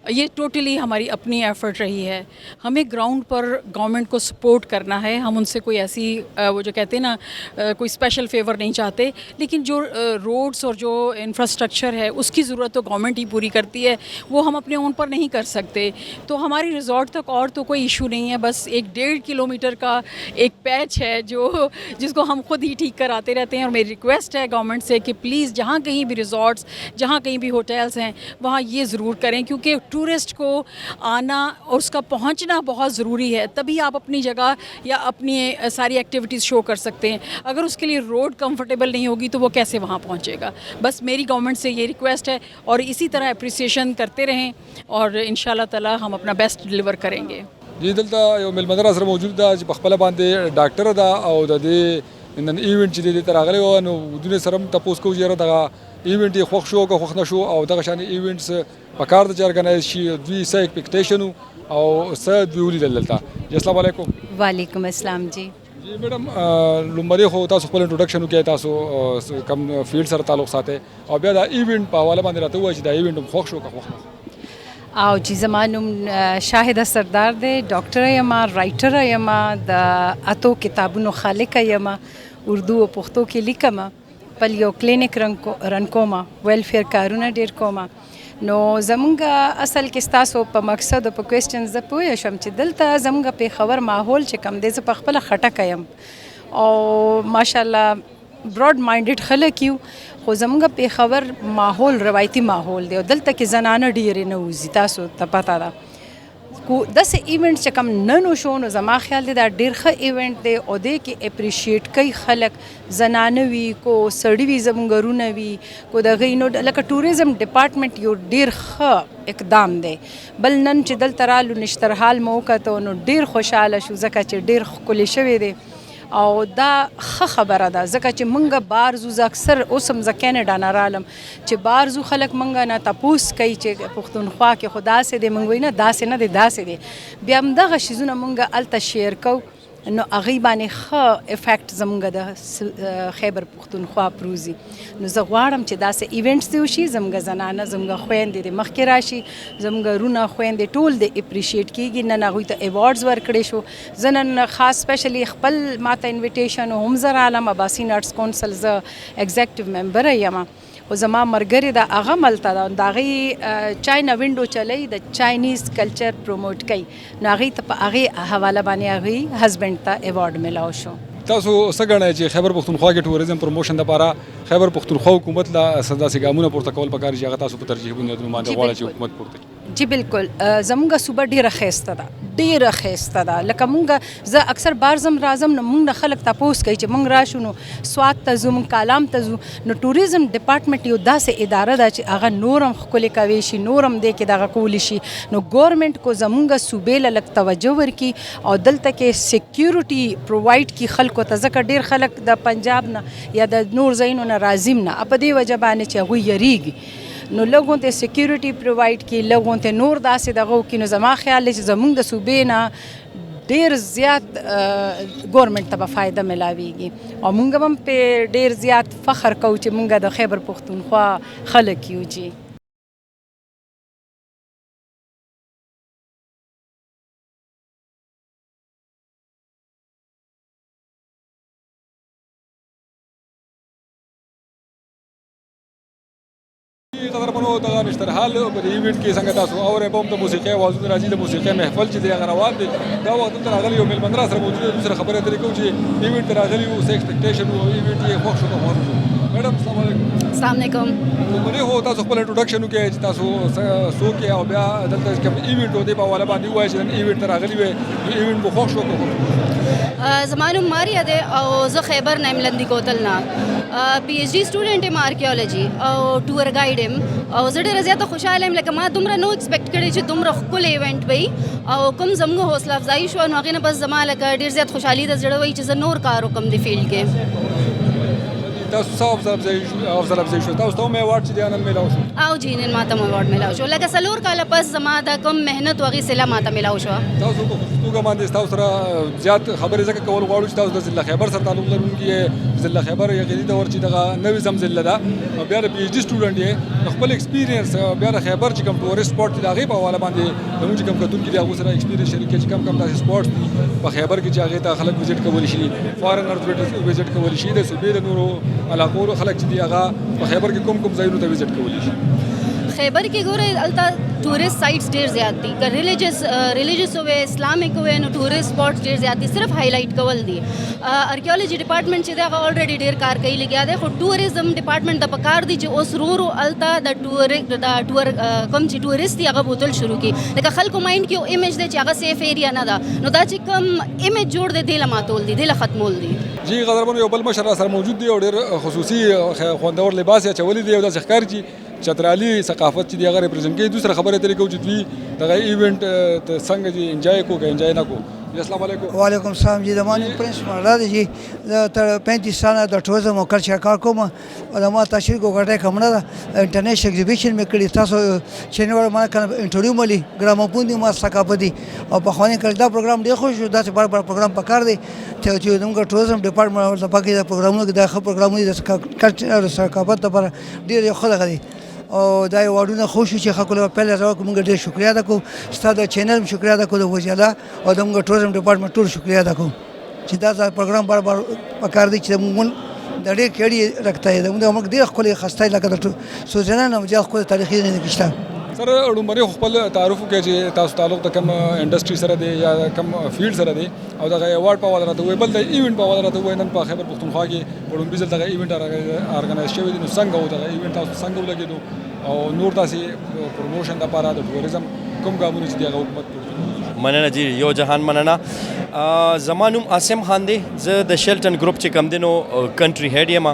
یہ ٹوٹلی ہماری اپنی ایفرٹ رہی ہے. ہمیں گراؤنڈ پر گورنمنٹ کو سپورٹ کرنا ہے, ہم ان سے کوئی ایسی وہ جو کہتے ہیں نا کوئی اسپیشل فیور نہیں چاہتے, لیکن جو روڈز اور جو انفراسٹرکچر ہے اس کی ضرورت تو گورنمنٹ ہی پوری کرتی ہے, وہ ہم اپنے اون پر نہیں کر سکتے. تو ہماری ریزورٹ تک اور تو کوئی ایشو نہیں ہے, بس 1.5 کلومیٹر کا ایک پیچ ہے جس کو ہم خود ہی ٹھیک کراتے رہتے ہیں. اور میری ریکویسٹ ہے گورنمنٹ سے کہ پلیز جہاں کہیں بھی ریزورٹس, جہاں کہیں بھی ہوٹلس ہیں وہاں یہ ضرور کریں, کیونکہ ٹورسٹ کو آنا اور اس کا پہنچنا بہت ضروری ہے, تبھی آپ اپنی جگہ یا اپنی ساری ایکٹیویٹیز شو کر سکتے ہیں. اگر اس کے لیے روڈ کمفرٹیبل نہیں ہوگی تو وہ کیسے وہاں پہنچے گا. بس میری گورنمنٹ سے یہ ریکویسٹ ہے, اور اسی طرح اپریسیشن کرتے رہیں, اور انشاءاللہ تعالی ہم اپنا بیسٹ ڈلیور کریں گے. جی دلته یو ملمنه سره موجود ده چې په خپل باندې ډاکټر ده او د دې نن ایونت چې د تر غلې و نو دونه سره تاسو کو جره دغه ایونت یې خوښ شو که خوښ نه شو, او دغه شان ایونټس په کار د چرګنایز شي دوی سه ایکسپیکټیشن او سه دوی دلته. السلام علیکم. وعلیکم السلام. جی میډم, لومړی خو تاسو خپل انټروډکشن وکړئ, تاسو کم فیلډ سره تعلق ساتئ, او بیا دا ایونت په حواله باندې راته ووایئ چې دا ایونت خوښ شو که خوښ نه شو. او جی زما نوم شاهده سردار دی, ډاکټره یم, رایټره یم, د اتو کتابونو خالقه یم, اردو او پښتو کې لیکم, بل یو کلینیک رن کوم, ویلفیر کارونه ډیر کوم. نو زمونږ اصل کې ستاسو په مقصد او په کوېسچنز زه پوه شوم چې دلته زمونږ پېښور ماحول چې کوم دی, زه په خپله خټکه یم او ماشاءالله براډ مایندډ خلک یو, خو زمونږ پېښور ماحول روایتي ماحول دی او دلته کې زنانه ډېرې نه وځي, تاسو ته پته ده. داسې ایونټ چې کوم نن وشو نو زما خیال دی دا ډېر ښه ایونټ دی, او دې کې اپریشیټ کوي خلک, زنانه وي کو سړي وي, زمونږ ورونه وي کو د هغوی نو لکه ټوریزم ډپارټمنټ یو ډېر ښه اقدام دی. بل نن چې دلته رالو نشترحال مو وکتو نو ډېر خوشحاله شو ځکه چې ډېر ښکلی شوی دی, او دا ښه خبره ده ځکه چې مونږ بار ځو. زه اکثر اوس هم زه کینیډا نه رالم چې بار ځو, خلک مونږ نه تپوس کوي چې پښتونخوا کې خو داسې دی, مونږ وایي نه داسې نه دی, داسې دی. بیا همدغه شیزونه مونږ هلته شیر کوو, نو هغوی باندې ښه افیکټ زمونږ د خیبر پښتونخوا پروزي. نو زه غواړم چې داسې ایونټس دې وشي, زمونږ زنانه, زمونږ خویندې دې مخکې راشي, زمونږ رونه خویندې ټول دې اپریشیټ کېږي. نن هغوی ته ایوارډز ورکړی شو. زه نن خاص سپیشلی خپل ماته انویټیشن هم زه رالم, اباسین آرټس کونسل زه ایګزیکټیو ممبره یم, او زما ملګرې ده هغه ملته ده, د هغې چاینا وینډو چلی, د چاینیز کلچر پروموټ کوي, نو هغې ته په هغې حواله باندې هغوی هسبینډ ته ایوارډ ملاو شو. تاسو څه ګڼئ چې خیبر پښتونخوا کې ټوریزم پروموشن دپاره خیبر پښتونخوا حکومت له داسې ګامونه پورته کول پکار چې هغه تاسو په ترجیحي بنیادونو باندې غواړئ چې حکومت پورته کړي؟ جی بالکل, زمونږ صوبه ډیره ښایسته ده, ډیره ښایسته ده. لکه مونږ زه اکثر بار راځم نو مونږ نه خلک تپوس کوي چې مونږ راشو نو سوات ته ځو, مونږ کالام ته ځو. نو ټوریزم ډپارټمنټ یو داسې اداره ده چې هغه نور هم ښکلې کوی شي, نور هم دې کې دغه کولی شي. نو ګورنمنټ کو زمونږ صوبې له لږ توجه ورکړي او دلته کې سیکیورټي پرووایډ کړي خلکو ته, ځکه ډېر خلک د پنجاب نه یا د نور ځایونو نه راځي نه, په دې وجه باندې چې هغوی یریږي. نو لږو ته سیکیورټي پرووایډ کړي, لږو ته نور داسې دغه وکړي. نو زما خیال دی چې زمونږ د صوبې نه ډېر زیات ګورنمنټ ته به فایده ملاویږي, او مونږ هم پې ډېر زیات فخر کوو چې مونږ د خیبر پښتونخوا خلک یو. جی جی قدرمنو دغه نشترحال په ایونت کې څنګه تاسو اورئ به هم د موسیقۍ اوازونه راځي د موسیقۍ محفل چې دی هغه روان دی دا وخت هم راغلی یو میلمن را سره موجود دی سره خبرې اترې کوو چې ایونت ته راغلي وو څه ایکسپیکټیشن وو ایونت یې خوښ شو که خوښ شو میډم السلام علیکم السلام علیکم مونږ هو تاسو خپل انټروډکشن وکړئ چې تاسو څوک یې او بیا دلته کوم ایونت و دی په حواله باندې ووایئ چې نن ایونت ته راغلي وی ایونت مو خوښ شو که خوښ زما نوم ماریا دی او زه خیبر نه یم لندي کوتل نه پی ایچ ډي سټوډنټ یم آرکیالوجي او ټور ګایډ یم او زه ډېره زیاته خوشحاله یم لکه ما دومره نو ایکسپیکټ کړی چې دومره ښکلی ایونټ وي او کوم زموږ حوصله افزایي شوه نو هغې نه بس زما لکه ډېر زیات خوشحالي د زړه وایي چې زه نور کار وکړم دې فیلډ کې تاسو څه افضل افزایي شو تاسو ته هم ایوارډ چې دی نن میلاو شو او جی نن ماته مو ایوارډ میلاو شو لکه څلور کاله پس زما د کوم محنت و هغې صله ماته میلاو شوه تاسو په خصوصي توګه باندې تاسو سره زیات خبرې ځکه کول غواړو چې تاسو د ضلع خیبر سره تعلق لرونکي یې ضلع خیبر یقیني طور چې دغه نوې ضلع ده او بیا د پی ایچ ډي سټوډنټ یې خپل ایکسپیرینس بیا د خیبر چې کوم ټورسټ سپاټ دی د هغې په حواله باندې زموږ چې کوم کتونکي دي هغو سره ایکسپیرینس شریک کړي چې کوم کوم داسې سپاټس دي په خیبر کې چې هغې ته خلک وزټ کولی شي فارنرز وزټ کولی شي د صوبې د نورو علاقو خلک چې دي هغه په خیبر کې کوم کوم ځایونو ته وزټ کولی شي خیبر کې ګوره هلته ټورسټ سایټس ډېر زیات دي که ریلیجس وی اسلامک وی نو ټورسټ سپاټس ډېر زیات دي صرف هایلایټ کول دي ارکیالوجي ډپارټمنټ چې دی هغه الریډي ډېر کار کوي لګیا دی خو ټوریزم ډپارټمنټ ته پکار دی چې اوس رو هلته د ټور کوم چې ټورسټ دي هغه بوتل شروع کړي لکه خلکو مایند کې یو ایمیج دی چې هغه سیف ایریا نه ده نو دا چې کوم ایمیج جوړ دی دې له ماتول دي دې له ختمول دي جی قدرمنو یو بل مشر را سره موجود دی او ډېر خصوصي خوندور لباس یې اچولی دی او داسې ښکاري چې چترالي ثقافت چې دی هغه ریپرزینټ کوي دوسره خبرې اترې کوو چې دوی دغه ایونټ ته څنګه چې انجوای کو که انجوای نه کو السلام علیکم وعلیکم السلام جی زما نوم پرنس مراد دی جی زه تر 35 ساله د ټوریزم او کلچر کار کوم او د ما تشریح کوټه کومه ده انټرنیشنل ایگزیبیشن مې کړی تاسو چینور ما کنه انټرویو ملي ګراموفون دی ما ثقافت دی او په خواني کړه دا پروګرام ډیر خوش شو دا بار بار پروګرام پکار دی چې زموږ ټوریزم ډپارټمنټ د پاکي د پروګرامونو کې د پروګرامونو د کلچر او ثقافت لپاره ډیر ښه لګی او دا ایوارډونه خوښ شو چې خلکو له پیل راو کوم ډېر شکریا ادا کوم ستاسو د چینل شکریا ادا کوم د وزیاله او د موږ ټوریزم ډپارټمنټ ټول شکریا ادا کوم چې دا پروګرام بار بار پکار دی چې موږ د ډېر کېړي راکته د موږ ډېر خپل خسته لکه د سوزنه نه مجاز خپل تاریخي نه کیشته سر لومړی خپل تعارف وکړئ چې تاسو تعلق د کوم انډسټري سره دی یا کوم فیلډ سره دی او دغه ایوارډ په حواله راته ووایئ بل د ایونټ په حواله راته ووایئ نن په خیبر پښتونخوا کې په لومړي ځل دغه ایونټ ارګنایز شوی دی نو څنګه و دغه ایونټ تاسو څنګه ولګېدو او نور داسې پروموشن لپاره د ټوریزم کوم ګامونه چې دی هغه حکومت مننه جی یو جهان مننه زما نوم عاصم خان دی زه د شیلټن ګروپ چې کم دی نو کنټري هیډ یم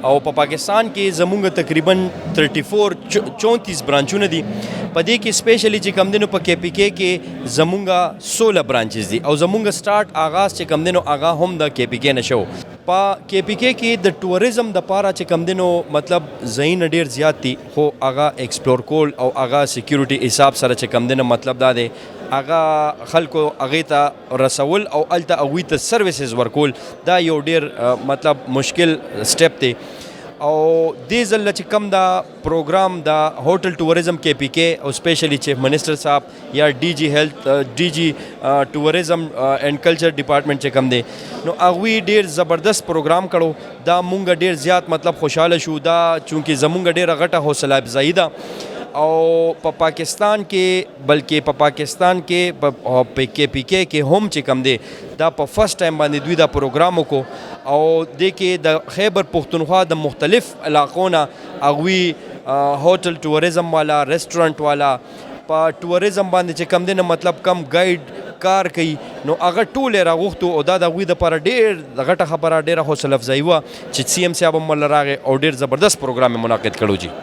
او په پاکستان کې زمونږ تقریبا 34 برانچونه دي په دې کې سپیشلی چې کم دی نو په کې پی کې کې زمونږ 16 برانچز دي او زمونږ سٹارټ آغاز چې کم دی نو هغه هم د کې پی کې نشو په کې پی کې د ټوریزم د پاره چې کم دی نو مطلب زین ډیر زیات دي خو هغه ایکسپلور کول او هغه سکیورټي حساب سره چې کم دی نو مطلب دا دی هغه خلکو هغې ته رسول او هلته هغوی ته سروسز ورکول دا یو ډیر مطلب مشکل سټیپ دی او دې ځل چې کم دا پروګرام دا هوټل ټوریزم کې پی کې او سپیشلی چیف منسٹر صاحب یا ډي جی هیلث ډي جي ټوریزم اینڈ کلچر ډپارټمنټ چې کم دی نو هغوی ډیر زبردست پروګرام کړو دا مونږ ډیر زیات مطلب خوشحاله شو دا چونکې زمونږ ډیره غټه حوصله افزایي ده او په پاکستان کې بلکې په پاکستان کې په کې پی کې هم چې کم دی دا په فرست ټایم باندې دوی دا پروګرام وکړو او دې کې د خیبر پښتونخوا د مختلف علاقو نه هغوی هوټل ټوریزم والا ریسټورنټ والا په ټوریزم باندې چې کم دی نه مطلب کم ګایډ کار کوي نو هغه ټول یې راغوښتو او دا د هغوی دپاره ډېر د غټه خبره ډېره حوصله افزایي وه چې سی ایم صاحب هم ورله راغی او ډېر زبردست پروګرام یې منعقد کړو جی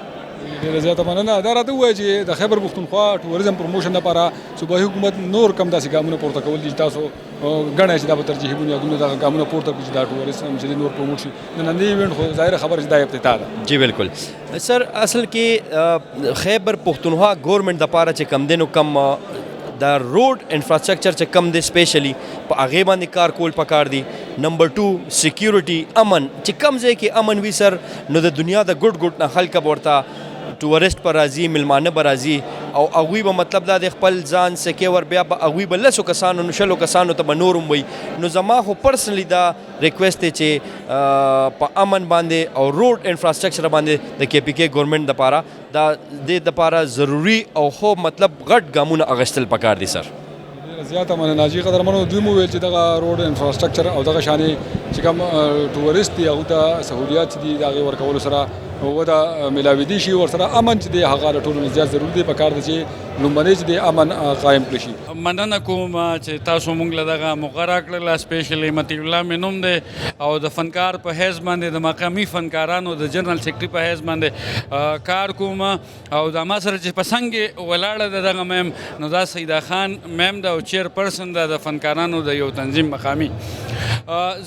ډېره زیاته مننه دا راته ووایئ چې د خیبر پښتونخوا ټوریزم پروموشن لپاره صوبایي حکومت نور کم داسې ګامونه پورته کول دي چې تاسو ګڼئ چې دا به ترجیحي بنیادونه دغه ګامونه پورته کړي چې دا ټوریزم چې نور پروموټ شي نننی ایونټ خو ظاهره خبره چې دا افتتاح ده جی بالکل سر اصل کې خیبر پښتونخوا ګورنمنټ دپاره چې کم دی نو کم دا روډ انفراسټرکچر چې کم دی سپیشلی په هغې باندې کار کول پکار دي نمبر 2 سکیورټي امن چې کم ځای کې امن وي سر نو د دنیا د ګډ نه خلک به ورته ټورست پر راځي ملمانه به راځي او هغوی به مطلب دا د خپل ځان سکې ور بیا به هغوی به لسو کسانو نو شلو کسانو ته به نور هم وي. نو زما خو پرسنلی دا ریکویسټ دی چې په امن باندې او روډ انفراسټرکچر باندې د کې پی کې ګورنمنټ دپاره دا د دپاره ضروري او خو مطلب غټ ګامونه اخیستل پکار دي سر. زیاته مننه ناجي قدرمنو. دوی مو ویل چې دغه روډ انفراسټرکچر او دغه شانې چې کوم ټورست دي هغو ته سهولیات چې دي د هغې ورکولو سره وده میلاویدي شي ورسره امن چې دی هغه له ټولو نه زیات ضروري دی. پکار دی چې لومړنی چې دی امن قایم کړی شي. مننه کوم چې تاسو موږ له دغه مقرره کړله. سپیشلی مطیع الله مې نوم دی او د فنکار په حیث باندې د مقامي فنکارانو د جنرال سیکرټري په حیث باندې کار کوم او دا ما سره چې په څنګ ولاړه ده دغه میم نو دا سیده خان میم ده او چیر پرسن ده د فنکارانو د یو تنظیم مقامي.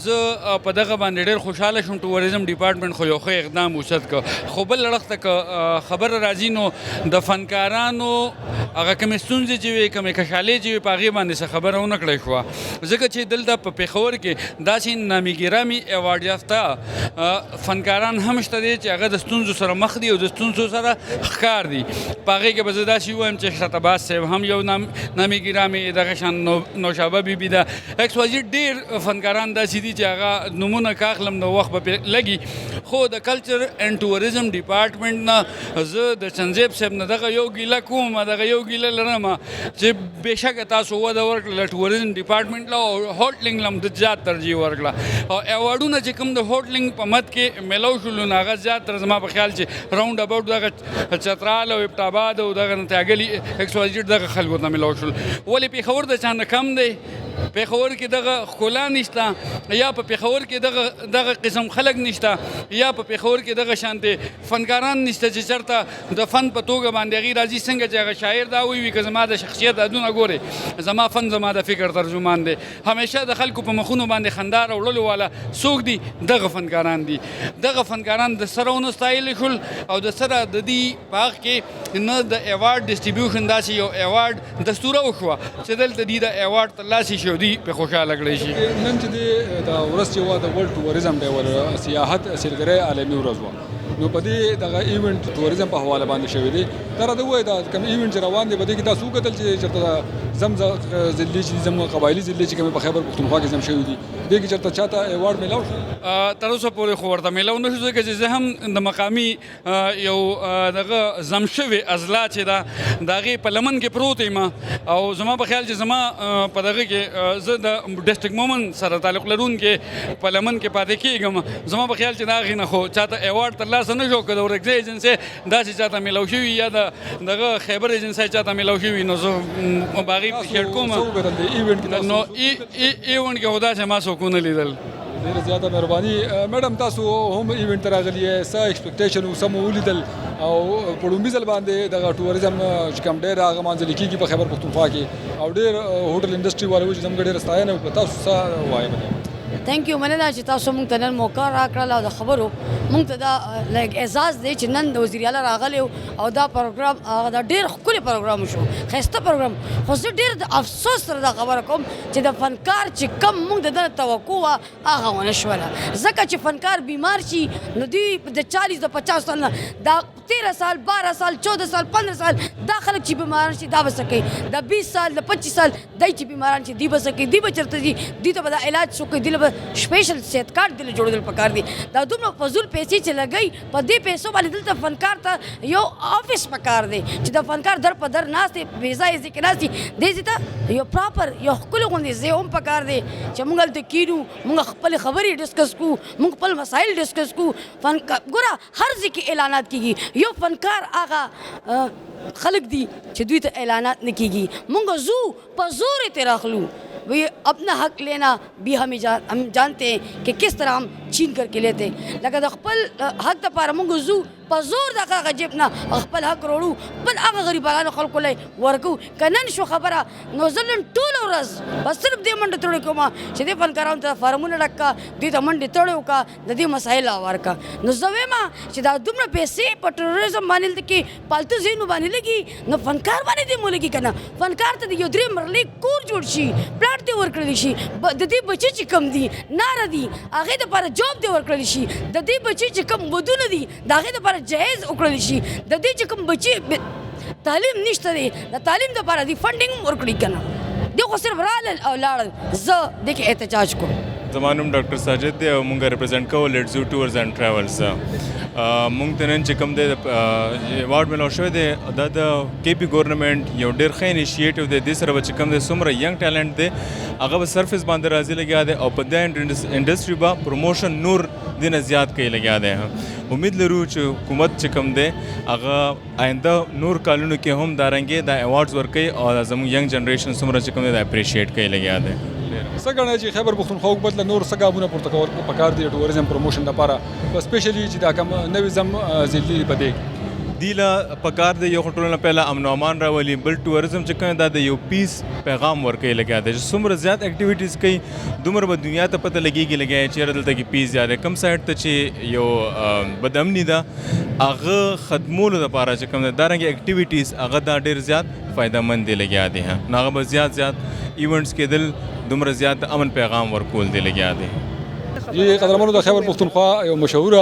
زه په دغه باندې ډېر خوشحاله شوم. ټوریزم ډپارټمنټ خو یو ښه اقدام اوچت که خو بل لړخ ته که خبره راځي نو د فنکارانو هغه کومې ستونزې چې وي کومې کشالۍ چې وي په هغې باندې څه خبره ونه کړی شوه ځکه چې دلته په پېښور کې داسې نامي ګرامي ایوارډ یافته فنکاران هم شته دي چې هغه د ستونزو سره مخ دي او د ستونزو سره ښکار دي. په هغې کې به زه داسې ووایم چې شرط عباس صاحب هم یو نامي ګرامي دغه شان نوشابه بیبي ده ایکس واي زیډ ډېر فنکاران داسې دي چې هغه نومونه کاخلم نو وخت به لګي. خو د کلچر اینډ ټوریزم ډپارټمنټ نه زه د چنزیب صاحب نه دغه یو ګیله کوم دغه یو ګیله لرم چې بېشکه تاسو وده ورکړله ټوریزم ډپارټمنټ له او هوټلنګ له هم د زیات ترجیح ورکړه او ایوارډونه چې کوم د هوټلنګ په مد کې میلو شولو نو هغه زیات تر زما په خیال چې راونډ اباؤټ دغه چترال او ابټاباد او دغه نتاګلي ایکس واي زیډ دغه خلکو ته میلو شول. ولې پېښور د چا نه کم دی؟ پېښور کې دغه ښکلا نشته یا په پېښور کې دغه قسم خلک نشته یا په پېښور کې دغه شانتې فنکاران نشته چې چېرته د فن په توګه باندې هغې راځي څنګه چې هغه شاعر دا ووي که زما د شخصیت عدونه ګورې زما فن زما د فکر ترجمان دی. همیشه د خلکو په مخونو باندې خندا راوړلو والا څوک دي؟ دغه فنکاران دي. دغه فنکاران د سره ونه ستایلی شول او د سره د دې په هغه کې نه د ایوارډ ډسټریبیوشن داسې یو ایوارډ دستوره وشوه چې دلته دې د ایوارډ ترلاسه شي او دوی پرې خوشحاله کړی شي. نن چې دی د ورځ چې وه د ورلډ ټوریزم ډے ول سیاحت سیلګرۍ عالمي ورځ وه نو په دې دغه ایونټ ټوریزم په حواله باندې شوی دی. دا راته ووایه دا کوم ایونټ چې روان دی په دې کې تاسو وکتل چې چېرته زم ضلعې چې زموږ قبایلي ضلعې چې کومې په خیبر پښتونخوا کې زم شوي دي دې کې چېرته چاته ایوارډ میلاو شو؟ تر اوسه پورې خو ورته میلاو نه شو ځکه چې زه هم د مقامي یو دغه زم شوې اضلاع چې ده د هغې په لمن کې پروت یم او زما په خیال چې زما په دغه کې زه د ډسټرکټ مومن سره تعلق لرونکې په لمن کې پاتې کېږم. زما په خیال چې د هغې نه خو چاته ایوارډ ترلاسه نه شو که د ورکزۍ ایجنسۍ داسې چاته میلاو شوي یا دغه خیبر ایجنسۍ چاته میلاو شوي نو زه په هغې اپریشیټ کوم. نو ایونټ کې خو داسې ما څوک ونه لیدل. ډېره زیاته مهرباني. میډم تاسو هم ایونټ ته راغلي یې څه ایکسپیکټیشن و څه مو ولیدل او په لومړي ځل باندې دغه ټوریزم چې کوم ډېر هغه مانځلي کېږي په خیبر پښتونخوا کې او ډېر هوټل انډسټري والو چې زموږ ډېره ستاینه وکړه تاسو څه وایې؟ تھینک یو مننه چې تاسو موږ ته نن موقع راکړله او د خبرو موږ ته دا لایک اعزاز دی چې نن د وزیر اعلی راغلی او دا پروګرام هغه دا ډېر ښکلی پروګرام شو ښایسته پروګرام. خو زه ډېر د افسوس سره دا خبره کوم چې د فنکار چې کم موږ د ده توقع وه هغه ونه شوله ځکه چې فنکار بیمار شي نو دوی د 40 د 50 سال نه دا 13 سال 12 سال 14 سال 15 سال دا خلک چې بیماران شي دا به څه کوي؟ د 20 سال د 25 سال دی چې بیماران شي دی به څه کوي؟ دی به چېرته ځي؟ دوی ته به دا علاج څوک کوي؟ دوی له به سپیشل صحت کارت دله جوړېدل پکار دي. دا دومره فضول پیسې چې لګوي په دې پیسو باندې دلته فنکار ته یو آفس پکار دی چې د فنکار در په در ناست دی ویزا یې ځای کې ناست دي دې ځای ته یو پراپر یو ښکلې غوندې ځای هم پکار دی چې موږ هلته کینو موږ خپلې خبرې ډسکس کړو موږ خپل مسایل ډسکس کړو. ګوره هر ځای کې اعلانات کېږي یو فنکار هغه خلق دی چې دوی ته اعلانات نه کېږي. موږ زو په زور یې ترې راخلو وہ اپنا حق لینا بھی ہم جانتے ہیں کہ کس طرح ہم چھین کر کے لیتے ہیں لکه د خپل حق دپاره موږ زو په زور د هغه جیب نه خپل حق وروړو بل هغه غریبانو خلکو لی ورکو. که نن شو خبره نو زه نن ټوله ورځ بس صرف دې منډې تړې کوم چې دې فنکارانو ته فارمونه ډک کړه دوی ته منډې تړې وکړه د دې مسایل هوار کړه. نو زه وایم چې دا دومره پیسې په ټوریزم باندې کې پالتو ځایونو باندې لګي نو فنکار باندې دې مو لګي که نه فنکار ته د یو 3 مرلې کور جوړ شي پلاټ دې ورکړلی شي د دې بچي چې کم دي ناره دي هغې دپاره جاب دې ورکړلی شي د دې بچي چې کم ودونه دي د هغې دپاره لپاره جایز وکړل شي. د دې چې کوم بچي تعلیم نشته دی د تعلیم دپاره دی فنډینګ هم ورکړي که نه دی خو صرف رالل او لاړل. زه دې کې احتجاج کوم. زما نوم ډاکټر ساجد دی او مونږ ریپرزینټ کوو لیټ زو ټورز اینډ ټراولز. مونږ ته نن چې کوم دی ایوارډ میلاو شوی دی دا د کے پی ګورنمنټ یو ډېر ښه انیشیټیو دی. دې سره به چې کوم دی څومره ینګ ټیلنټ دی هغه به سرفیس باندې راځي لګیا دی او په دې انډسټري به پروموشن نور دې نه زیات کوي لګیا دی. امید لرو چې حکومت چې کوم دی هغه آینده نور کالونو کې هم دارنګې دا ایوارډز ورکوي او زموږ ینګ جنریشن څومره چې کوم دی دا اپریشیټ کوي لګیا دی. څه ګڼئ چې خیبر پښتونخوا حکومت له نور څه ګامونه پورته کول پکار دي ټوریزم پروموشن لپاره په سپیشلی چې دا کوم نوې زم ځلي په دې دی له پکار دی یو خو ټولنه پهله امن و امان راولي بل ټوریزم چې کوم دا د یو پیس پیغام ورکوي لګیا دی چې څومره زیات اکټیویټیز کوي دومره به دنیا ته پته لګېږي لګیا چېرې دلته کې پیس زیات دی. کم سایډ ته چې یو بدامني ده هغه ختمولو دپاره چې کوم دی دارنګې اکټیویټیز هغه دا ډېر زیات فایده مند دی لګیا دی. نو هغه به زیات ایونټس کېدل دومره زیات امن پیغام ورکول دی لګیا دی. جی قدرمنو د خیبر پښتونخوا یو مشهوره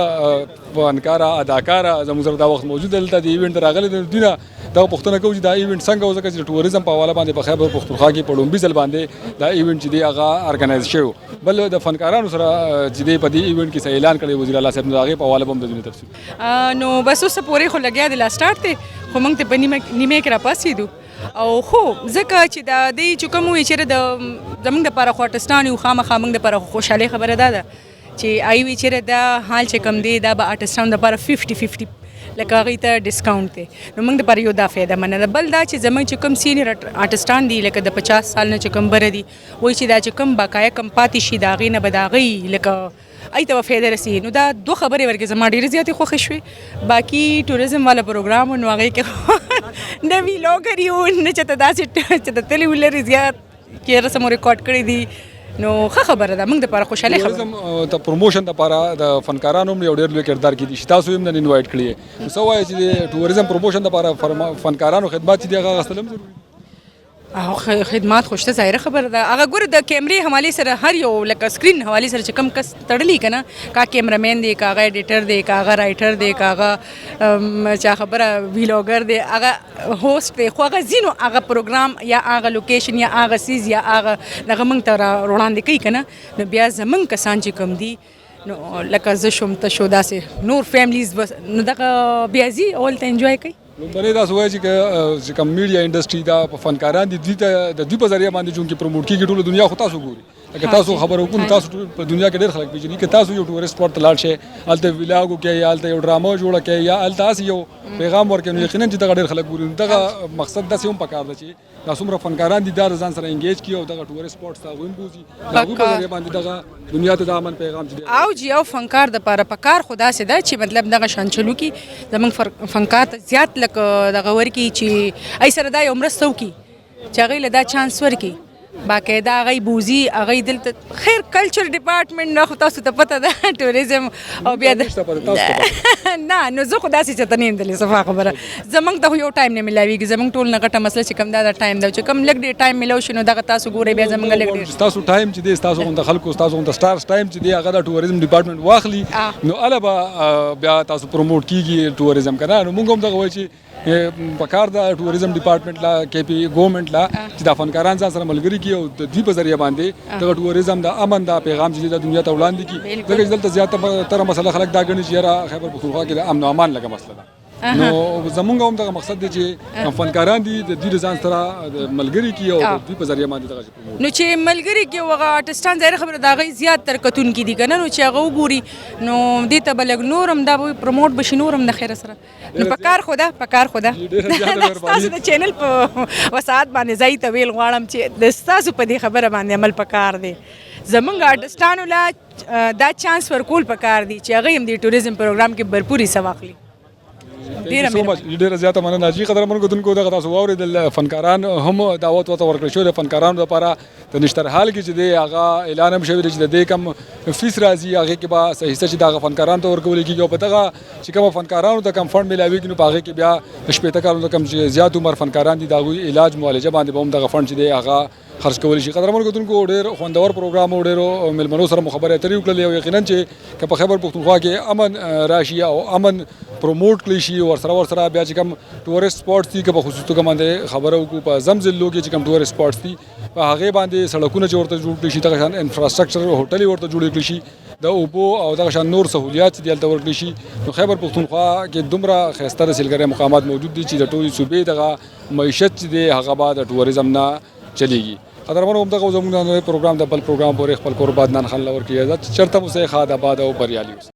فنکاره اداکاره زموږ سره دا وخت موجود دلته د ایونټ راغلی د دوی نه دغه پوښتنه کوو چې دا ایونټ څنګه و ځکه چې ټوریزم په حواله باندې په خیبر پښتونخوا کې په لومړي ځل باندې دا ایونټ چې دی هغه ارګنایز شوی. بل د فنکارانو سره چې دی په دې ایونټ کې څه اعلان کړی وزیر اعلی صاحب نو هغې په حواله به هم د دوی تفصیل نو بس اوسه پورې خو لګیا دی لا سټارټ دی خو موږ ته په نیمه کې راپاسېدو او خو ځکه چې دا دی چې کوم وایي چېرې د زموږ دپاره خو آرټسټان یو خامخا موږ دپاره خوشحالۍ خبره دا ده چې آی وي چېرې دا حال چې کم دی دا به آرټسټانو دپاره 50-50 لکه هغوی ته ډسکاونټ دی نو موږ دپاره یو دا فایده منه ده. بل دا چې زموږ چې کوم سینیر آرټسټان دي لکه د 50 سال نه چې کوم بره دي وایي چې دا چې کوم بقایا کم پاتې شي د هغې نه به د هغوی لکه ای ته به فایده رسېږي. نو دا دوه خبرې ورکې زما ډېرې زیاتې خوښې شوې. باقي ټوریزم والا پروګرام نو هغې کې نه ویلاګر یو نه چېرته داسې چې د تلې ولري زیات کې رسم ریکارډ کړی دي نو ښه خبره ده موږ دپاره خوشحالۍ خبره. ټوریزم د پروموشن دپاره د فنکارانو هم یو ډېر لوی کردار کېدي چې تاسو هم نن انوایټ کړي یې. نو څه وایئ چې د ټوریزم پروموشن دپاره فنکارانو خدمات چې دي هغه اخیستل هم ضروري دي؟ خدمات خوشته ظاهره خبره ده. هغه ګوره د کیمرې حوالې سره هر یو لکه سکرین حوالې سره چې کم کس تړلی که نه کا کیمرامین دی که هغه ایډیټر دی که هغه رایټر دی که هغه چا خبره ویلاګر دی هغه هوسټ دی خو هغه ځینو هغه پروګرام یا هغه لوکیشن یا هغه سیز یا هغه دغه موږ ته وړاندې کوي که نه نو بیا زموږ کسان چې کوم دي نو لکه زه شوم ته شو داسې نور فیملیز بس نو دغه بیا ځي اول ته انجوای کوي. لومړنی داسې وایي چې کوم میډیا انډسټري دا په فنکاران دي دوی ته د دوی په ذریعه باندې چونکې پروموټ کېږي ټوله دنیا خو تاسو ګوري لکه تاسو خبر وکړو تاسو په دنیا کې ډېر خلک پېژني که تاسو یو ټورسټ سپاټ ته لاړ شئ هلته ویلاګ وکړئ یا هلته یو ډرامه جوړه کړئ یا هلته هسې یو پیغام ورکړئ نو یقینا چې دغه ډېر خلک ګوري. دغه مقصد داسې هم پکار ده چې دا څومره فنکاران دي دا د ځان سره انګیج کړي او دغه ټورسټ سپاټس ته هغوی هم بوځي د هغوی په ذریعه باندې دغه دنیا ته د امن پیغام چې دی او جی او فنکار دپاره پکار خو داسې ده چې مطلب دغه شان چلو کړي زموږ فنکار ته زیات لکه دغه ورکړي چې ای سره دا یو مرسته وکړي چې هغوی له دا چانس ورکړي باقاعده هغوی بوځي هغوی دلته خیر کلچر ډپارټمنټ نه خو تاسو ته پته ده ټوریزم او بیا نه نو زه خو داسې چېرته نه یم تللې صفا خبره زموږ ته خو یو ټایم نه میلاویږي زموږ ټول نه غټه مسله چې کوم دا د ټایم ده چې کوم لږ ډېر ټایم میلاو شي نو دغه تاسو ګورئ بیا زموږ لږ ډېر ستاسو ټایم چې دی ستاسو غونډه خلکو ستاسو غونډه سټارز ټایم چې دی هغه د ټوریزم ډپارټمنټ واخلي نو هله به بیا تاسو پروموټ کېږي ټوریزم که نه نو موږ هم دغه وایو چې پکار ده ټوریزم ډپارټمنټ لا کے پی ګورنمنټ لا چې دا فنکاران ځان سره ملګري کړي او د دوی په ذریعه باندې دغه ټوریزم د امن دا پیغام چې د دنیا ته وړاندې کړي ځکه چې دلته زیاتره مسله خلک دا ګڼي چې یاره خیبر پښتونخوا کې د امن و امان لږه مسله ده نو زمونږ هم دغه مقصد دی چې فنکاران دي د دوی ځان سره ملګري کړي او د دوی په ذریعه باندې دغه نو چې ملګري کړي او هغه آرټسټان ظاهره خبره د هغوی زیات تر کتونکي دي که نه نو چې هغه وګوري نو دې ته به لږ نور هم دا به پروموټ به شي نور هم د خیره سره نو پکار خو ده ستاسو د چینل په وسعت باندې ځای ته ویل غواړم چې د ستاسو په دې خبره باندې عمل پکار دی زمونږ آرټسټانو لا دا چانس ورکول پکار دي چې هغوی هم د ټوریزم پروګرام کې بھرپور حصه واخلي. ډېره زیاته مننه جي قدرمنو کتونکو دغه تاسو واورېدل فنکاران هم دعوت ورته ورکړل شوی د فنکارانو لپاره د نشترحال کې چې دی هغه اعلان هم شوی دی چې د دې کم فیس راځي هغې کې به څه حصه چې د هغه فنکارانو ته ورکولی کېږي او په دغه چې کومه فنکارانو ته کم فنډ میلاویږي نو په هغې کې بیا د 15 کالو نه کم چې زیات عمر فنکاران دي د هغوی علاج معالجه باندې به هم دغه فنډ چې دی هغه خرج کولی شي. قدرمن کتونکو ډېر خوندور پروګرام او ډېرو مېلمنو سره مو خبرې اترې وکړلې او یقینا چې که په خیبر پښتونخوا کې امن راشي او امن پروموټ کړی شي ورسره بیا چې کوم ټورسټ سپاټس دي که په خصوصي توګه باندې خبره وکړو په زمزلو کې چې کوم ټورسټ سپاټس دي په هغې باندې سړکونه چې ورته جوړ کړي شي دغه شان انفراسټرکچر هوټل ورته جوړ کړي شي د اوبو او دغه شان نور سهولیات چې دلته ورکړي شي. نو خیبر پښتونخوا کې دومره ښایسته د سیلګرۍ مقامات موجود دي چې د ټولې صوبې دغه معیشت چې دی هغه به د ټوریزم نه چلیږي. قدرمنو همدغه زموږ د پروګرام د بل پروګرام پورې خپل کور بادنان خان لور کې عزت چرته مو سه خاد آباد او بریالي اوسئ.